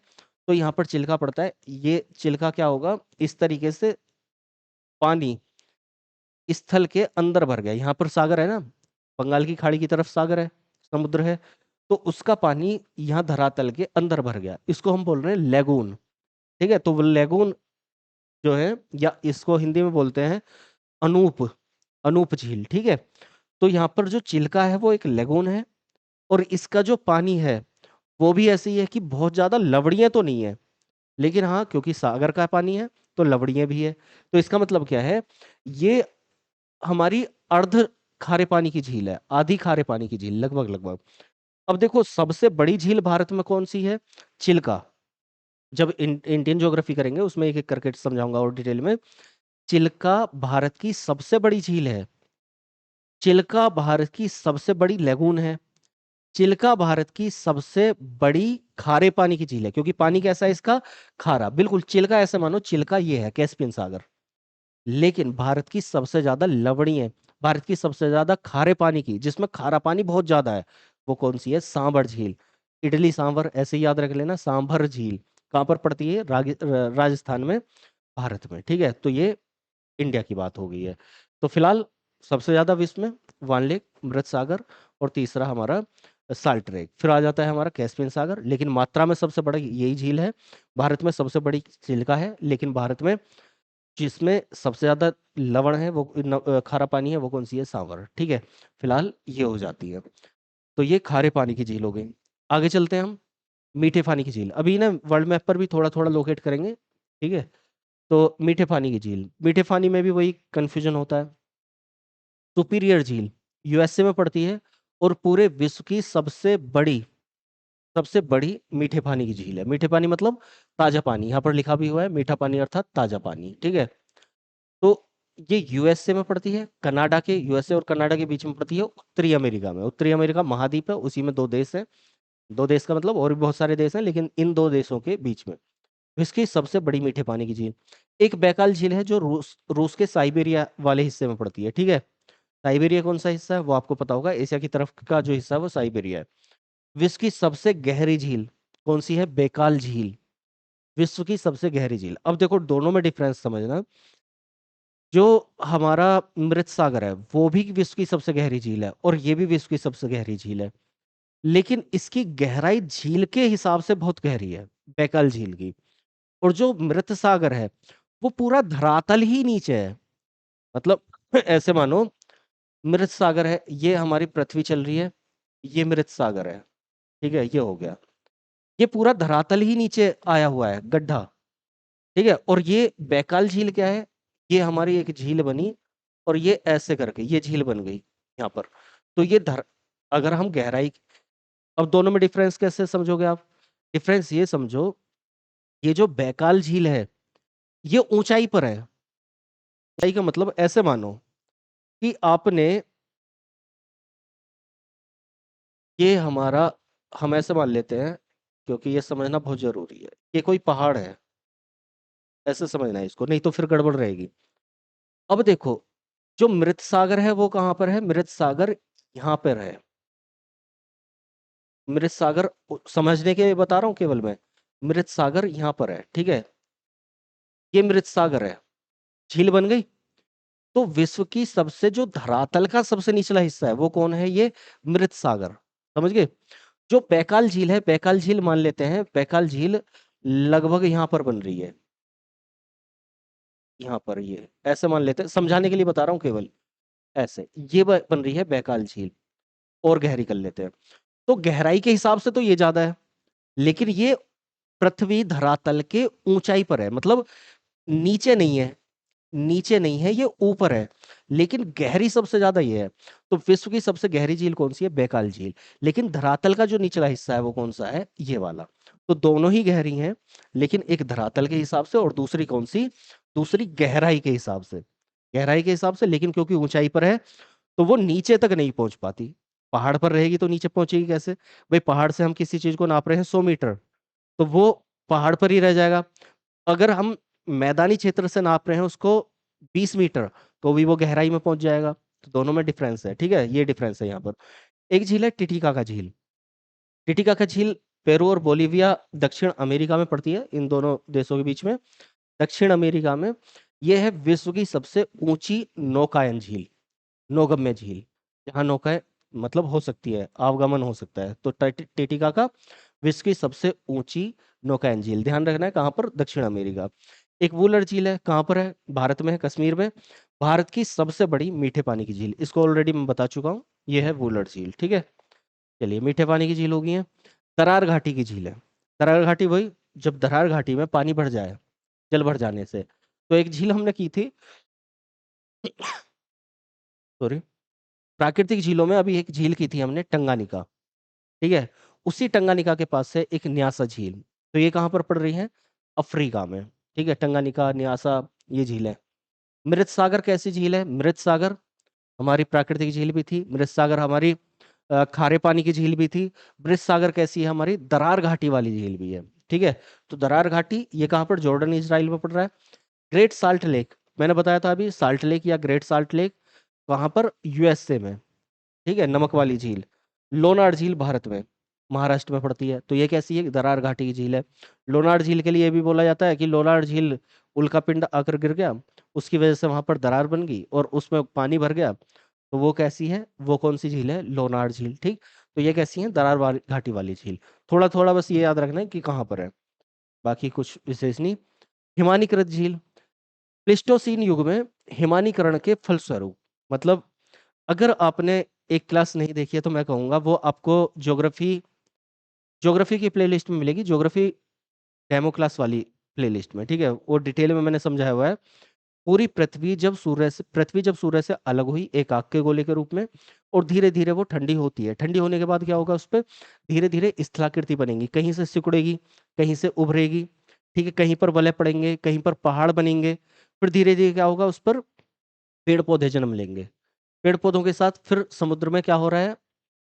Speaker 1: तो यहाँ पर चिल्का पड़ता है। ये चिल्का क्या होगा, इस तरीके से पानी स्थल के अंदर भर गया, यहाँ पर सागर है ना, बंगाल की खाड़ी की तरफ सागर है, समुद्र है, तो उसका पानी यहाँ धरातल के अंदर भर गया, इसको हम बोल रहे हैं लेगून, ठीक है। तो वो लेगून जो है, या इसको हिंदी में बोलते हैं अनूप, अनूप झील, ठीक है। तो यहाँ पर जो चिल्का है वो एक लेगून है, और इसका जो पानी है वो भी ऐसे ही है कि बहुत ज्यादा लवणीय तो नहीं है, लेकिन हाँ क्योंकि सागर का पानी है तो लवणीय भी है। तो इसका मतलब क्या है, ये हमारी अर्ध खारे पानी की झील है, आधी खारे पानी की झील लगभग लगभग। अब देखो सबसे बड़ी झील भारत में कौन सी है, चिल्का। जब इंडियन ज्योग्राफी करेंगे उसमें एक एक करके समझाऊंगा और डिटेल में। चिल्का भारत की सबसे बड़ी झील है, चिल्का भारत की सबसे बड़ी लेगून है, चिल्का भारत की सबसे बड़ी खारे पानी की झील है, क्योंकि पानी कैसा है इसका, खारा, बिल्कुल चिल्का ऐसे मानो चिल्का ये है कैस्पियन सागर। लेकिन भारत की सबसे ज्यादा लवणीय, भारत की सबसे ज्यादा खारे पानी की, जिसमें खारा पानी बहुत ज्यादा है, वो कौन सी है, सांबर झील। इडली सांबर ऐसे ही याद रख लेना, सांभर झील कहाँ पर पड़ती है, राजस्थान में, भारत में, ठीक है। तो ये इंडिया की बात हो गई है। तो फिलहाल सबसे ज्यादा विश्व में वान लेक, मृत सागर, और तीसरा हमारा साल्ट लेक। फिर आ जाता है हमारा कैस्पियन सागर, लेकिन मात्रा में सबसे बड़ा यही झील है। भारत में सबसे बड़ी चिल्का है, लेकिन भारत में जिसमें सबसे ज्यादा लवण है वो खारा पानी है, वो कौन सी है, सांवर, ठीक है। फिलहाल ये हो जाती है। तो ये खारे पानी की झील हो गई। आगे चलते हैं हम। मीठे पानी की झील अभी ना वर्ल्ड मैप पर भी थोड़ा-थोड़ा लोकेट करेंगे, ठीक है? तो मीठे पानी की झील, मीठे पानी में भी वही कन्फ्यूजन होता है। सुपीरियर झील यूएसए में पड़ती है और पूरे विश्व की सबसे बड़ी मीठे पानी की झील है। मीठे पानी मतलब ताज़ा पानी, यहाँ पर लिखा भी हुआ है मीठा पानी अर्थात ताज़ा पानी, ठीक है? तो ये यूएसए में पड़ती है, कनाडा के यूएसए और कनाडा के बीच में पड़ती है उत्तरी अमेरिका में। उत्तरी अमेरिका महाद्वीप है, उसी में 2 देश हैं। 2 देश का मतलब और भी बहुत सारे देश हैं, लेकिन इन 2 देशों के बीच में। इसकी सबसे बड़ी मीठे पानी की झील। एक बैकाल झील है जो रूस रूस के साइबेरिया वाले हिस्से में पड़ती है, ठीक है? साइबेरिया कौन-सा हिस्सा है वो आपको पता होगा, एशिया की तरफ का जो हिस्सा है वो साइबेरिया है। विश्व की सबसे गहरी झील कौन-सी है? बैकाल झील, विश्व की सबसे गहरी झील। अब देखो दोनों में डिफरेंस समझना, जो हमारा मृत सागर है वो भी विश्व की सबसे गहरी झील है और ये भी विश्व की सबसे गहरी झील है, लेकिन इसकी गहराई झील के हिसाब से बहुत गहरी है, बैकाल झील की। और जो मृत सागर है वो पूरा धरातल ही नीचे है। मतलब ऐसे मानो मृत सागर है, ये हमारी पृथ्वी चल रही है, ये मृत सागर है, ठीक है? ये हो गया, ये पूरा धरातल ही नीचे आया हुआ है, गड्ढा, ठीक है? और ये बैकाल झील क्या है? ये हमारी एक झील बनी और ये ऐसे करके ये झील बन गई यहाँ पर। तो ये धर अगर हम गहराई, अब दोनों में डिफरेंस कैसे समझोगे आप? डिफरेंस ये समझो, ये जो बैकाल झील है ये ऊंचाई पर है। ऊंचाई का मतलब ऐसे मानो कि आपने ये हमारा, हम ऐसे मान लेते हैं क्योंकि ये समझना बहुत जरूरी है, ये कोई पहाड़ है, ऐसे समझना है इसको, नहीं तो फिर गड़बड़ रहेगी। अब देखो जो मृत सागर है वो कहाँ पर है? मृत सागर यहाँ पर है। मृत सागर समझने के लिए बता रहा हूँ केवल मैं, मृत सागर यहाँ पर है, ठीक है? ये मृत सागर है, झील बन गई। तो विश्व की सबसे जो धरातल का सबसे निचला हिस्सा है वो कौन है? ये मृत सागर, समझ गए? जो बैकाल झील है, बैकाल झील मान लेते हैं, बैकाल झील लगभग यहाँ पर बन रही है, यहाँ पर, ये ऐसे मान लेते हैं, समझाने के लिए बता रहा हूँ केवल, ऐसे ये बन रही है बैकाल झील। और गहरी कर लेते हैं, तो गहराई के हिसाब से तो ये ज्यादा है, लेकिन ये पृथ्वी धरातल के ऊंचाई पर है, मतलब नीचे नहीं है, नीचे नहीं है, ये ऊपर है, लेकिन गहरी सबसे ज्यादा ये है। तो विश्व की सबसे गहरी झील कौन सी है? बैकाल झील। लेकिन धरातल का जो निचला हिस्सा है वो कौन सा है? ये वाला। तो दोनों ही गहरी हैं, लेकिन एक धरातल के हिसाब से और दूसरी कौन सी? दूसरी गहराई के हिसाब से, गहराई के हिसाब से, लेकिन क्योंकि ऊंचाई पर है तो वो नीचे तक नहीं पहुंच पाती। पहाड़ पर रहेगी तो नीचे पहुंचेगी कैसे? भाई पहाड़ से हम किसी चीज को नाप रहे हैं 100 मीटर, तो वो पहाड़ पर ही रह जाएगा। अगर हम मैदानी क्षेत्र से नाप रहे हैं उसको 20 मीटर, तो भी वो गहराई में पहुंच जाएगा। तो दोनों में डिफरेंस है, ठीक है? ये डिफरेंस है यहाँ पर। एक झील है टिटिकाका झील। टिटिकाका झील पेरू और बोलीविया दक्षिण अमेरिका में पड़ती है, इन दोनों देशों के बीच में, दक्षिण अमेरिका में। यह है विश्व की सबसे ऊंची नौकायन झील, नौगम्य झील, जहाँ नौकाएं मतलब हो सकती है, आवागमन हो सकता है। तो टिटिकाका विश्व की सबसे ऊंची नौकायन झील, ध्यान रखना है कहाँ पर? दक्षिण अमेरिका। एक वुलर झील है, कहाँ पर है? भारत में है, कश्मीर में। भारत की सबसे बड़ी मीठे पानी की झील, इसको ऑलरेडी मैं बता चुका हूँ, ये है वुलर झील, ठीक है? चलिए मीठे पानी की झील हो गई है। दरार घाटी की झील है। दरार घाटी वही, जब दरार घाटी में पानी भर जाए, जल भर जाने से। तो एक झील हमने की थी, सॉरी, प्राकृतिक झीलों में अभी एक झील की थी हमने, टंगानिका, ठीक है? उसी टंगानिका के पास से एक न्यासा झील, तो ये कहाँ पर पड़ रही है? अफ्रीका में, ठीक है? टंगानिका, न्यासा, ये झील है। मृत सागर कैसी झील है? मृत सागर हमारी प्राकृतिक झील भी थी, मृत सागर हमारी खारे पानी की झील भी थी। मृत सागर कैसी है? हमारी दरार घाटी वाली झील भी है, ठीक है? तो दरार घाटी ये कहाँ पर? जॉर्डन इजराइल में पड़ रहा है। ग्रेट साल्ट लेक, मैंने बताया था अभी, साल्ट लेक या ग्रेट साल्ट लेक कहाँ पर? यूएसए में, ठीक है? नमक वाली झील। लोनार झील भारत में, महाराष्ट्र में पड़ती है। तो ये कैसी है? दरार घाटी की झील है। लोनार झील के लिए ये भी बोला जाता है कि लोनार झील उल्कापिंड आकर गिर गया, उसकी वजह से वहां पर दरार बन गई और उसमें पानी भर गया। तो वो कैसी है? वो कौन सी झील है? लोनार झील, ठीक? तो ये कैसी है? दरार घाटी वाली झील। थोड़ा थोड़ा बस ये याद रखना है कि कहाँ पर है, बाकी कुछ विशेष नहीं। हिमानीकृत झील, प्लिस्टोसीन युग में हिमानीकरण के फलस्वरूप, मतलब अगर आपने एक क्लास नहीं देखी है तो मैं कहूंगा वो आपको ज्योग्राफी ज्योग्राफी की प्लेलिस्ट में मिलेगी, ज्योग्राफी डेमो क्लास वाली प्लेलिस्ट में, ठीक है, वो डिटेल में मैंने समझाया हुआ है। पृथ्वी जब सूर्य से अलग हुई एक आग के गोले के रूप में, और धीरे धीरे वो ठंडी होती है, ठंडी होने के बाद क्या होगा, उस पर धीरे धीरे स्थलाकृति बनेगी, कहीं से सिकुड़ेगी, कहीं से उभरेगी, ठीक है, कहीं पर वलय पड़ेंगे, कहीं पर पहाड़ बनेंगे, फिर धीरे धीरे क्या होगा, उस पर पेड़ पौधे जन्म लेंगे। पेड़ पौधों के साथ फिर समुद्र में क्या हो रहा है,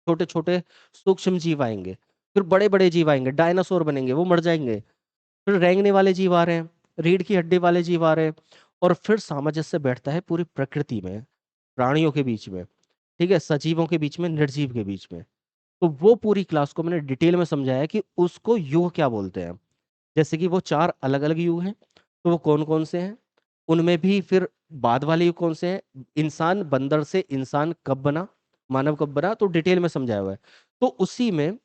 Speaker 1: छोटे छोटे सूक्ष्म जीव आएंगे, फिर बड़े बड़े जीव आएंगे, डायनासोर बनेंगे, वो मर जाएंगे, फिर रेंगने वाले जीव आ रहे हैं, रीढ़ की हड्डी वाले जीव आ रहे हैं, और फिर सामंजस्य बैठता है पूरी प्रकृति में, प्राणियों के बीच में, ठीक है, सजीवों के बीच में, निर्जीव के बीच में। तो वो पूरी क्लास को मैंने डिटेल में समझाया कि उसको युग क्या बोलते हैं। जैसे कि वो 4 अलग अलग युग हैं, तो वो कौन कौन से हैं, उनमें भी फिर बाद वाले युग कौन से हैं, इंसान बंदर से इंसान कब बना, मानव कब बना, तो डिटेल में समझाया हुआ है। तो उसी में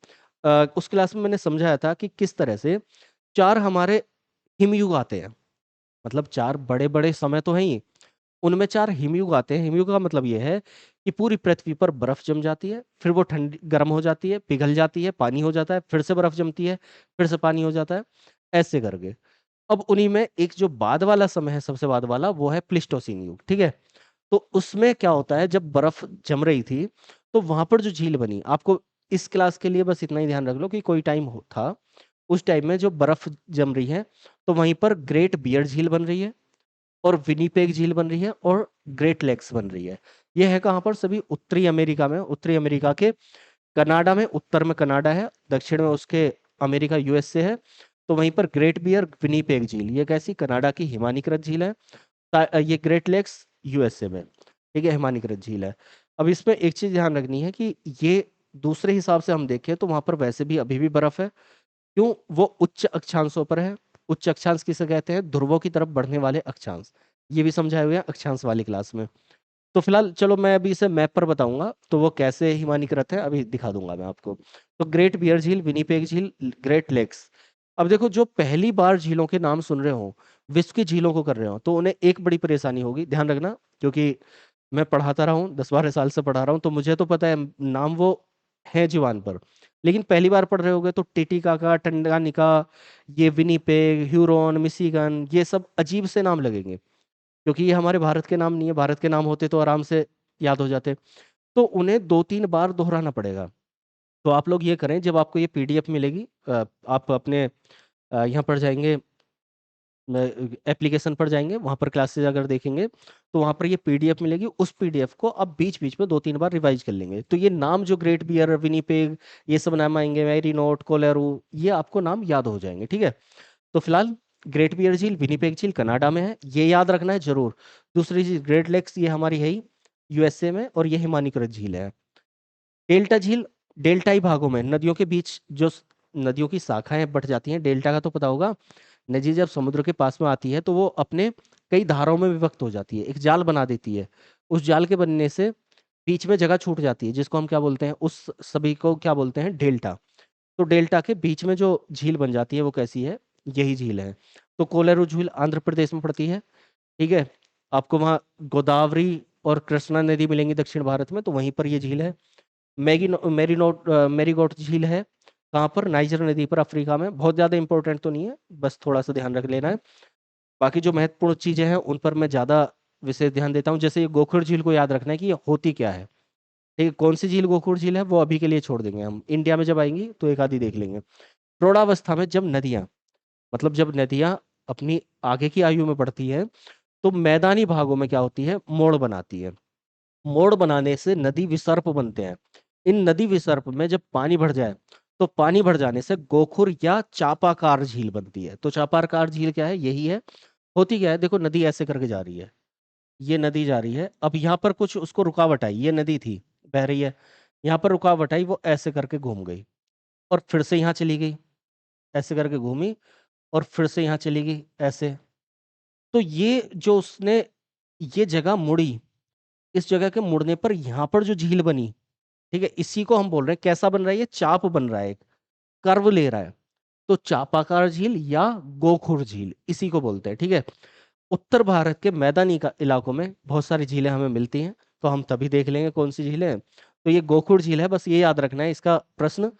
Speaker 1: उस क्लास में मैंने समझाया था कि किस तरह से 4 हमारे हिमयुग आते हैं, मतलब 4 बड़े बड़े समय तो हैं ही, उनमें 4 हिमयुग आते हैं। हिमयुग का मतलब ये है कि पूरी पृथ्वी पर बर्फ जम जाती है, फिर वो ठंडी गर्म हो जाती है, पिघल जाती है, पानी हो जाता है, फिर से बर्फ जमती है, फिर से पानी हो जाता है, ऐसे करके। अब उन्हीं में एक जो बाद वाला समय है, सबसे बाद वाला, वो है प्लिस्टोसीन युग, ठीक है। तो उसमें क्या होता है, जब बर्फ जम रही थी, तो वहां पर जो झील बनी, आपको इस क्लास के लिए बस इतना ही ध्यान रख लो कि कोई टाइम था, उस टाइम में जो बर्फ जम रही है, तो वहीं पर ग्रेट बियर झील बन रही है, और विनीपेग झील बन रही है, और ग्रेट लेक्स बन रही है। ये है कहाँ पर, सभी उत्तरी अमेरिका में, उत्तरी अमेरिका के कनाडा में, उत्तर में कनाडा है, दक्षिण में उसके अमेरिका यूएसए है। तो वहीं पर ग्रेट बियर विनीपेग झील, ये कैसी, कनाडा की हिमानीकृत झील है। ये ग्रेट लेक्स यूएसए में, ठीक है, हिमानीकृत झील है। अब इसमें एक चीज ध्यान रखनी है कि ये दूसरे हिसाब से हम देखें तो वहां पर वैसे भी अभी भी बर्फ है। क्यों, वो उच्च अक्षांशों पर है। उच्च अक्षांश किसे कहते हैं, ध्रुवों की तरफ बढ़ने वाले अक्षांश। ये भी समझाए हुए हैं अक्षांश वाली क्लास में। तो फिलहाल चलो मैं अभी इसे मैप पर बताऊंगा, तो वो कैसे हिमानीकृत है अभी दिखा दूंगा मैं आपको। तो ग्रेट बियर झील, विनीपेग झील, ग्रेट लेक्स। अब देखो, जो पहली बार झीलों के नाम सुन रहे हो, विश्व की झीलों को कर रहे हो, तो उन्हें एक बड़ी परेशानी होगी, ध्यान रखना, क्योंकि मैं पढ़ाता रहा हूँ, 10-12 साल से पढ़ा रहा हूँ, तो मुझे तो पता है नाम वो है जुबान पर। लेकिन पहली बार पढ़ रहे होगे तो टिटिकाका, टंगानिका, ये विनीपेग, ह्यूरोन, मिशिगन, ये सब अजीब से नाम लगेंगे, क्योंकि ये हमारे भारत के नाम नहीं है। भारत के नाम होते तो आराम से याद हो जाते। तो उन्हें 2-3 बार दोहराना पड़ेगा। तो आप लोग ये करें, जब आपको ये पीडीएफ मिलेगी, आप अपने यहाँ पर जाएंगे, एप्लीकेशन पर जाएंगे, वहां पर क्लासेस अगर देखेंगे, तो वहां पर ये पीडीएफ मिलेगी। उस पीडीएफ को आप बीच बीच में 2-3 बार रिवाइज कर लेंगे, तो ये नाम जो ग्रेट बियर, विनीपेग, ये सब नाम आएंगे, मैरी नोट, कोलेरू, ये आपको नाम याद हो जाएंगे, ठीक है। तो फिलहाल ग्रेट बियर झील, विनीपेग झील कनाडा में है, ये याद रखना है जरूर। दूसरी चीज, ग्रेट लेक्स, ये हमारी है ही यूएसए में, और ये हिमानीकृत झील है। डेल्टा झील, डेल्टाई भागों में, नदियों के बीच जो नदियों की शाखाएं बट जाती हैं, डेल्टा का तो पता होगा। नदी जब समुद्र के पास में आती है, तो वो अपने कई धाराओं में विभक्त हो जाती है, एक जाल बना देती है। उस जाल के बनने से बीच में जगह छूट जाती है, जिसको हम क्या बोलते हैं, उस सभी को क्या बोलते हैं, डेल्टा। तो डेल्टा के बीच में जो झील बन जाती है, वो कैसी है, यही झील है। तो कोलेरू झील आंध्र प्रदेश में पड़ती है, ठीक है। आपको वहाँ गोदावरी और कृष्णा नदी मिलेंगी दक्षिण भारत में, तो वहीं पर ये झील है। मेरीगोट झील है कहाँ पर, नाइजर नदी पर, अफ्रीका में। बहुत ज्यादा इंपॉर्टेंट तो नहीं है, बस थोड़ा सा ध्यान रख लेना है। बाकी जो महत्वपूर्ण चीजें हैं उन पर मैं ज्यादा विशेष ध्यान देता हूँ। जैसे ये गोखुर झील को याद रखना है कि ये होती क्या है, ठीक है। कौन सी झील गोखुर झील है, वो अभी के लिए छोड़ देंगे, हम इंडिया में जब आएंगी तो एक आधी देख लेंगे। प्रौढ़ावस्था में जब नदियां, मतलब जब नदियां अपनी आगे की आयु में बढ़ती है, तो मैदानी भागों में क्या होती है, मोड़ बनाती है। मोड़ बनाने से नदी विसर्प बनते हैं। इन नदी विसर्प में जब पानी भर जाए, तो पानी भर जाने से गोखुर या चापाकार झील बनती है। तो चापाकार झील क्या है, यही है। होती क्या है, देखो नदी ऐसे करके जा रही है, ये नदी जा रही है, अब यहाँ पर कुछ उसको रुकावट आई, ये नदी थी, बह रही है, यहाँ पर रुकावट आई, वो ऐसे करके घूम गई, और फिर से यहाँ चली गई, ऐसे करके घूमी, और फिर से यहाँ चली गई, ऐसे। तो ये जो उसने, ये जगह मुड़ी, इस जगह के मुड़ने पर यहाँ पर जो झील बनी, ठीक है, इसी को हम बोल रहे हैं, कैसा बन रहा है, ये चाप बन रहा है, कर्व ले रहा है। तो चापाकार झील या गोखुर झील, इसी को बोलते हैं, ठीक है। उत्तर भारत के मैदानी का इलाकों में बहुत सारी झीलें हमें मिलती हैं, तो हम तभी देख लेंगे कौन सी झीलें हैं। तो ये गोखुर झील है, बस ये याद रखना है इसका प्रश्न,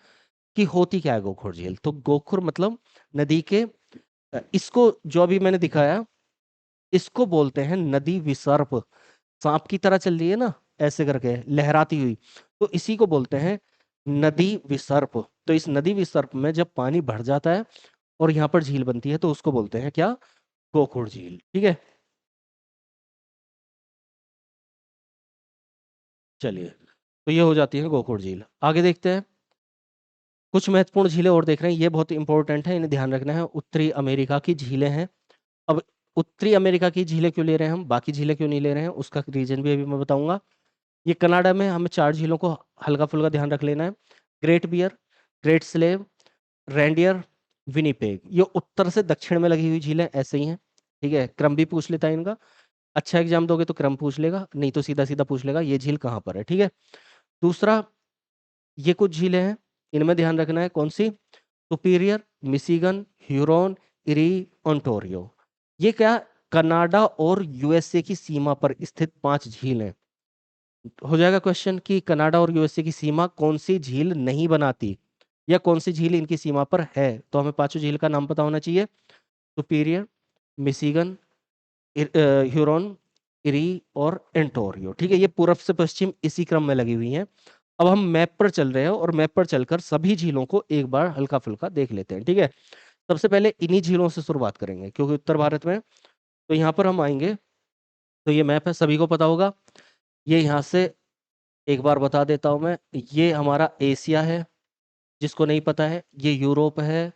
Speaker 1: कि होती क्या है गोखुर झील। तो गोखुर मतलब नदी के इसको जो अभी मैंने दिखाया, इसको बोलते हैं नदी विसर्प। सांप की तरह चल रही है ना, ऐसे करके लहराती हुई, तो इसी को बोलते हैं नदी विसर्प। तो इस नदी विसर्प में जब पानी बढ़ जाता है और यहाँ पर झील बनती है तो उसको बोलते हैं क्या, गोखुर झील। ठीक है, चलिए, तो ये हो जाती है गोखुर झील। आगे देखते हैं, कुछ महत्वपूर्ण झीलें और देख रहे हैं, ये बहुत इंपॉर्टेंट है, इन्हें ध्यान रखना है। उत्तरी अमेरिका की झीलें हैं। अब उत्तरी अमेरिका की झीलें क्यों ले रहे हैं हम, बाकी झीलें क्यों नहीं ले रहे हैं, उसका रीजन भी अभी मैं बताऊंगा। ये कनाडा में हमें 4 झीलों को हल्का फुल्का ध्यान रख लेना है। Great Bear, Great Slave, Reindeer, Winnipeg. ये उत्तर से दक्षिण में लगी हुई झीलें ऐसे ही हैं। ठीक है, क्रम भी पूछ लेता है इनका। अच्छा एग्जाम दोगे तो क्रम पूछ लेगा, नहीं तो सीधा सीधा पूछ लेगा ये झील कहाँ पर है। ठीक है, दूसरा, ये कुछ झीलें हैं, इनमें ध्यान रखना है कौन सी, superior, Michigan, Huron, eri, Ontario. ये क्या, कनाडा और यूएसए की सीमा पर स्थित 5 झील हैं। हो जाएगा क्वेश्चन कि कनाडा और यूएसए की सीमा कौन सी झील नहीं बनाती, या कौन सी झील इनकी सीमा पर है। तो हमें पांचों झील का नाम पता होना चाहिए। सुपीरियर, मिशिगन, ह्यूरॉन, इरी और एंटोरियो। ठीक है, ये पूर्व से पश्चिम इसी क्रम में लगी हुई हैं। अब हम मैप पर चल रहे हैं और मैप पर चलकर सभी झीलों को एक बार हल्का फुल्का देख लेते हैं। ठीक है, सबसे पहले इन्हीं झीलों से शुरुआत करेंगे क्योंकि उत्तर भारत में। तो यहाँ पर हम आएंगे, तो ये मैप है, सभी को पता होगा। ये यहाँ से एक बार बता देता हूं मैं, ये हमारा एशिया है, जिसको नहीं पता है, ये यूरोप है,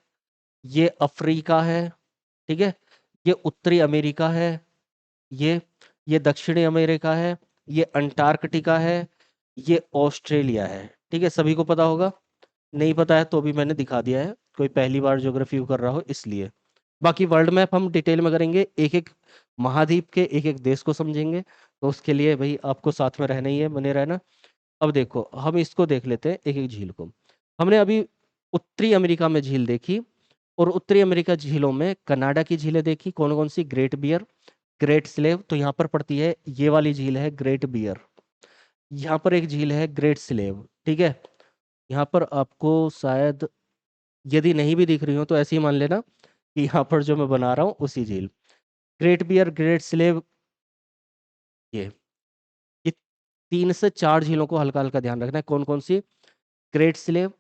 Speaker 1: ये अफ्रीका है। ठीक है, ये उत्तरी अमेरिका है, ये ये दक्षिणी अमेरिका है, ये अंटार्कटिका है, ये ऑस्ट्रेलिया है। ठीक है, सभी को पता होगा। नहीं पता है तो भी मैंने दिखा दिया है, कोई पहली बार ज्योग्राफी कर रहा हो इसलिए। बाकी वर्ल्ड मैप हम डिटेल में करेंगे, एक एक महाद्वीप के एक एक देश को समझेंगे, तो उसके लिए भाई आपको साथ में रहना ही है, बने रहना। अब देखो, हम इसको देख लेते हैं एक एक झील को। हमने अभी उत्तरी अमेरिका में झील देखी, और उत्तरी अमेरिका झीलों में कनाडा की झीलें देखी, कौन कौन सी, ग्रेट बियर, ग्रेट स्लेव, तो यहाँ पर पड़ती है ये वाली झील है ग्रेट बियर। यहाँ पर एक झील है ग्रेट स्लेव। ठीक है, यहाँ पर आपको शायद, यदि नहीं भी दिख रही हो तो ऐसे ही मान लेना कि यहाँ पर जो मैं बना रहा हूँ उसी झील, ग्रेट बियर, ग्रेट स्लेव, ये ये 3 से 4 झीलों को हल्का हल्का ध्यान रखना है, कौन कौन सी, ग्रेट स्लेव,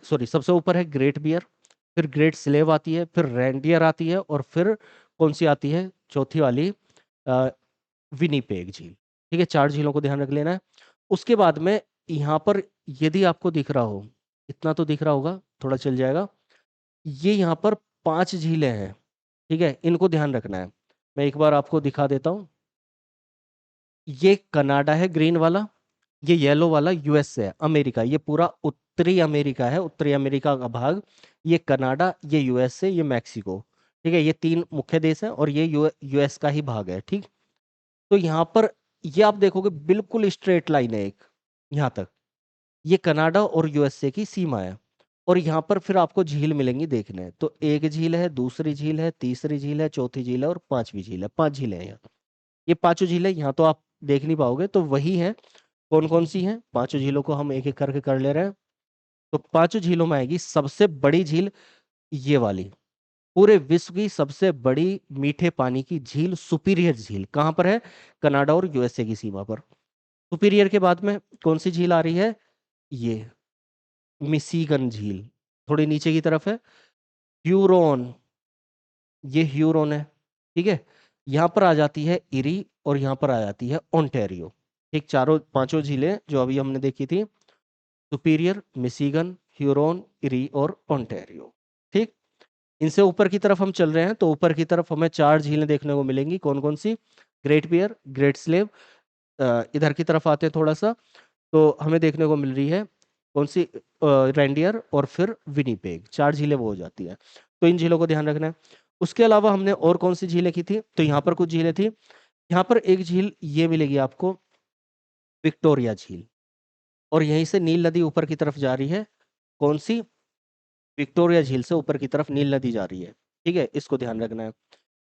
Speaker 1: सॉरी सबसे ऊपर है ग्रेट बियर, फिर ग्रेट स्लेव आती है, फिर रेंडियर आती है, और फिर कौन सी आती है चौथी वाली, अ, विनीपेग झील। ठीक है, 4 झीलों को ध्यान रख लेना है। उसके बाद में यहाँ पर, यदि आपको दिख रहा हो, इतना तो दिख रहा होगा, थोड़ा चल जाएगा, ये यहाँ पर 5 झीलें हैं। ठीक है, इनको ध्यान रखना है। मैं एक बार आपको दिखा देता हूँ। ये कनाडा है ग्रीन वाला, ये येलो वाला यूएस है, अमेरिका, ये पूरा उत्तरी अमेरिका है, उत्तरी अमेरिका का भाग। ये कनाडा, ये यूएसए, ये मैक्सिको। ठीक है, ये 3 मुख्य देश हैं और ये यूएस का ही भाग है। ठीक, तो यहाँ पर ये आप देखोगे बिल्कुल स्ट्रेट लाइन है एक, यहाँ तक, ये कनाडा और यूएसए की सीमा है। और यहाँ पर फिर आपको झील मिलेंगी देखने, तो एक झील है, दूसरी झील है, तीसरी झील है, चौथी झील है और 5वीं झील है। 5 झीलें हैं यहाँ। ये पांचों झीलें यहाँ तो आप देख नहीं पाओगे, तो वही है। कौन कौन सी हैं, पांचों झीलों को हम एक एक करके कर ले रहे हैं। तो पांचों झीलों में आएगी सबसे बड़ी झील ये वाली, पूरे विश्व की सबसे बड़ी मीठे पानी की झील सुपीरियर झील, कहाँ पर है, कनाडा और यूएसए की सीमा पर। सुपीरियर के बाद में कौन सी झील आ रही है, ये मिशिगन झील, थोड़ी नीचे की तरफ है। ह्यूरोन, ये ह्यूरोन है। ठीक है, यहाँ पर आ जाती है इरी, और यहाँ पर आ जाती है ओंटेरियो। ठीक, चारों पांचों झीलें जो अभी हमने देखी थी, सुपीरियर, मिशिगन, ह्यूरोन, इरी और ओंटेरियो। ठीक, इनसे ऊपर की तरफ हम चल रहे हैं, तो ऊपर की तरफ हमें 4 झीलें देखने को मिलेंगी, कौन कौन सी, ग्रेट बियर, ग्रेट स्लेव। इधर की तरफ आते हैं थोड़ा सा, तो हमें देखने को मिल रही है कौन सी, रेंडियर, और फिर विनीपेग। 4 झीलें वो हो जाती है, तो इन झीलों को ध्यान रखना है। उसके अलावा हमने और कौन सी झीलें की थी, तो यहाँ पर कुछ झीलें थी। यहाँ पर एक झील ये मिलेगी आपको, विक्टोरिया झील, और यहीं से नील नदी ऊपर की तरफ जा रही है। कौन सी, विक्टोरिया झील से ऊपर की तरफ नील नदी जा रही है। ठीक है, इसको ध्यान रखना है।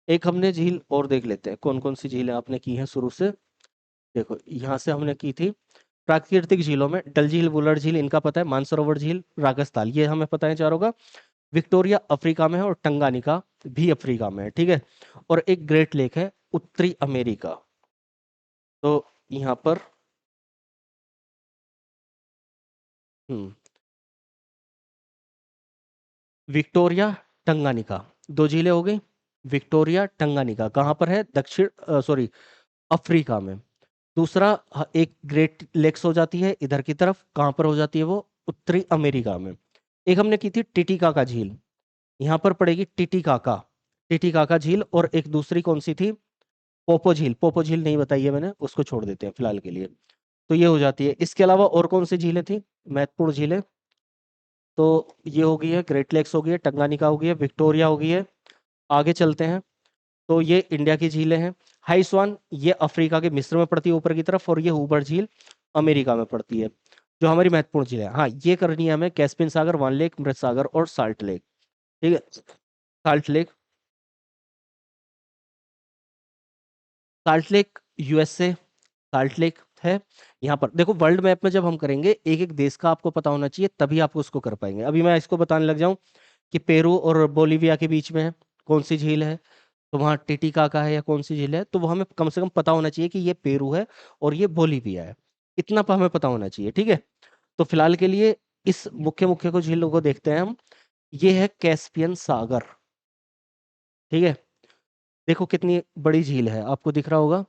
Speaker 1: एक हमने झील और देख लेते हैं, कौन कौन सी झीलें आपने की हैं शुरू से। देखो, यहाँ से हमने की थी प्राकृतिक झीलों में डल झील, वुलर झील इनका पता है, मानसरोवर झील, रागस्थान ये हमें पता है चारों का। विक्टोरिया अफ्रीका में है और टंगानिका भी अफ्रीका में है, ठीक है। और एक ग्रेट लेक है उत्तरी अमेरिका। तो यहाँ पर हम्म विक्टोरिया, टंगानिका, दो झीलें हो गई। विक्टोरिया, टंगानिका कहाँ पर है? दक्षिण सॉरी अफ्रीका में। दूसरा एक ग्रेट लेक्स हो जाती है इधर की तरफ, कहाँ पर हो जाती है वो? उत्तरी अमेरिका में। एक हमने की थी टिटिकाका झील, यहाँ पर पड़ेगी टिटिकाका, टिटिकाका झील। और एक दूसरी कौन सी थी? पोपो झील, पोपो झील नहीं बताई है मैंने, उसको छोड़ देते हैं फिलहाल के लिए। तो ये हो जाती है। इसके अलावा और कौन सी झीलें थी महत्वपूर्ण झीलें? तो ये हो गई है ग्रेट लेक्स, हो गई है टंगानिका, हो गई है विक्टोरिया, हो गई है। आगे चलते हैं। तो ये इंडिया की झीलें हैं। हाई स्वान ये अफ्रीका के मिस्र में पड़ती है ऊपर की तरफ, और ये हुबर झील अमेरिका में पड़ती है। जो हमारी महत्वपूर्ण झील है, हाँ ये करनी है हमें, कैस्पियन सागर, वान लेक, मृत सागर और साल्ट लेक, ठीक है। Salt lake, salt lake USA, salt lake है। यहाँ पर देखो वर्ल्ड मैप में जब हम करेंगे एक एक देश का आपको पता होना चाहिए, तभी आप उसको कर पाएंगे। अभी मैं इसको बताने लग जाऊं कि पेरू और बोलीविया के बीच में है कौन सी झील है, तो वहाँ टिटिकाका है या कौन सी झील है, तो वो हमें कम से कम पता होना चाहिए कि ये पेरू है और ये बोलीविया है। इतना हमें पता होना चाहिए, ठीक है। तो फिलहाल के लिए इस मुख्य मुख्य को झीलों को देखते हैं हम। ये है कैस्पियन सागर, ठीक है। देखो कितनी बड़ी झील है, आपको दिख रहा होगा।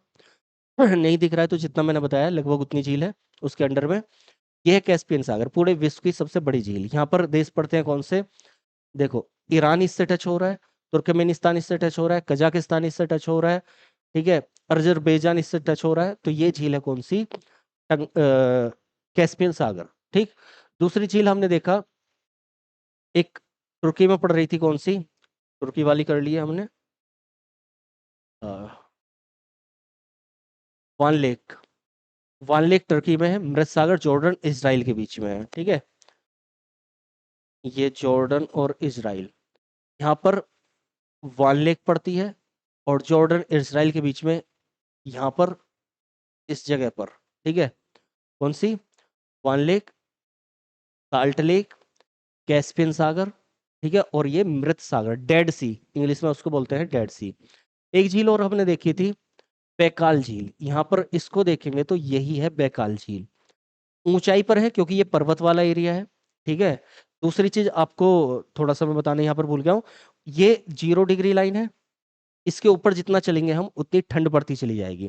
Speaker 1: नहीं दिख रहा है तो जितना मैंने बताया लगभग उतनी झील है उसके अंडर में। यह है कैस्पियन सागर, पूरे विश्व की सबसे बड़ी झील। यहाँ पर देश पड़ते हैं कौन से? देखो ईरान इससे टच हो रहा है, तुर्कमेनिस्तान इससे टच हो रहा है, कजाकिस्तान इससे टच हो रहा है, ठीक है। अजरबैजान इससे टच हो रहा है। तो ये झील है कौन सी? कैस्पियन सागर, ठीक। दूसरी झील हमने देखा एक तुर्की में पड़ रही थी, कौन सी? तुर्की वाली कर ली है हमने, वान लेक। वान लेक टर्की में है, मृत सागर जॉर्डन इसराइल के बीच में है, ठीक है। ये जॉर्डन और इसराइल, यहाँ पर वान लेक पड़ती है, और जॉर्डन इसराइल के बीच में यहाँ पर इस जगह पर, ठीक है। कौन सी? वान लेक, साल्ट लेक, कैस्पियन सागर, ठीक है। और ये मृत सागर, डेड सी इंग्लिश में उसको बोलते हैं, डेड सी। एक झील और हमने देखी थी बैकाल झील, यहाँ पर इसको देखेंगे तो यही है बैकाल झील। ऊंचाई पर है क्योंकि ये पर्वत वाला एरिया है, ठीक है। दूसरी चीज आपको थोड़ा सा मैं बताने यहाँ पर भूल गया हूँ, ये 0 डिग्री लाइन है, इसके ऊपर जितना चलेंगे हम उतनी ठंड बढ़ती चली जाएगी।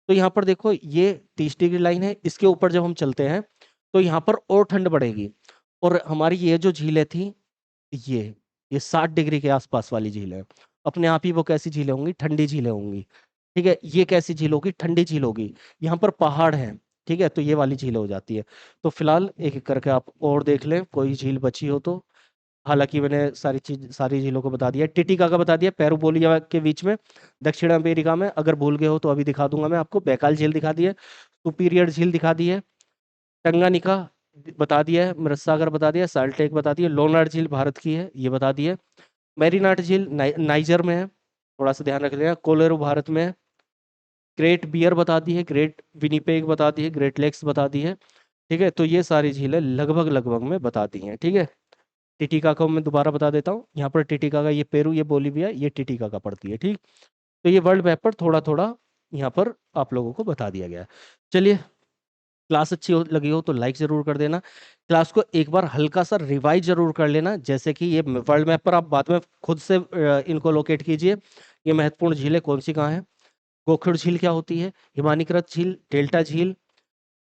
Speaker 1: तो यहाँ पर देखो ये 30 डिग्री लाइन है, इसके ऊपर जब हम चलते हैं तो यहाँ पर और ठंड बढ़ेगी। और हमारी ये जो झीलें थी, ये ये 60 डिग्री के आसपास वाली झील है। अपने आप ही वो कैसी झीलें होंगी? ठंडी झीलें होंगी, ठीक है। ये कैसी झील होगी? ठंडी झील होगी। यहाँ पर पहाड़ है, ठीक है, तो ये वाली झील हो जाती है। तो फिलहाल एक एक करके आप और देख लें कोई झील बची हो तो। हालांकि मैंने सारी झीलों को बता दिया, टिटिका का बता दिया पेरू बोलिया के बीच में दक्षिण अमेरिका में। अगर भूल गए हो तो अभी दिखा दूंगा मैं आपको। बैकाल झील दिखा दी है, सुपीरियर झील दिखा दी है, टंगानिका बता दिया है, मृत सागर बता दिया, साल्ट लेक बता दिया, लोनार झील भारत की है ये बता दिया, मैरीनाट झील नाइजर में है, थोड़ा सा ध्यान रख लेना, कोलेरो भारत में है, ग्रेट बियर बता दी है, ग्रेट विनीपेग बता दी है, ग्रेट लेक्स बता दी है, ठीक है। तो ये सारी झीलें लगभग लगभग में बता दी हैं, ठीक है। टिटिका को मैं दोबारा बता देता हूँ, यहाँ पर टिटिका का ये पेरू, ये बोलीविया, ये टिटिका का पड़ती है, ठीक। तो ये वर्ल्ड मैप पर थोड़ा थोड़ा यहाँ पर आप लोगों को बता दिया गया है। चलिए, क्लास अच्छी लगी हो तो लाइक जरूर कर देना। क्लास को एक बार हल्का सा रिवाइज जरूर कर लेना, जैसे कि ये वर्ल्ड मैप पर आप बाद में खुद से इनको लोकेट कीजिए। ये महत्वपूर्ण झीलें कौन सी कहाँ है, गोखुर झील क्या होती है, हिमानीकृत झील, डेल्टा झील,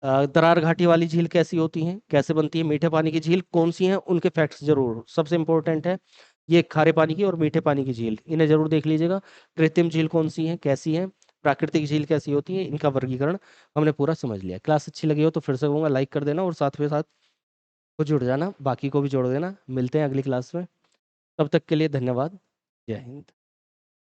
Speaker 1: दरार घाटी वाली झील कैसी होती हैं, कैसे बनती है, मीठे पानी की झील कौन सी हैं, उनके फैक्ट्स जरूर, सबसे इंपॉर्टेंट है ये खारे पानी की और मीठे पानी की झील, इन्हें जरूर देख लीजिएगा। कृत्रिम झील कौन सी है, कैसी है, प्राकृतिक झील कैसी होती है, इनका वर्गीकरण हमने पूरा समझ लिया। क्लास अच्छी लगी हो तो फिर से कहूँगा लाइक कर देना, और साथ में साथ को जुड़ जाना, बाकी को भी जोड़ देना। मिलते हैं अगली क्लास में, तब तक के लिए धन्यवाद। जय हिंद।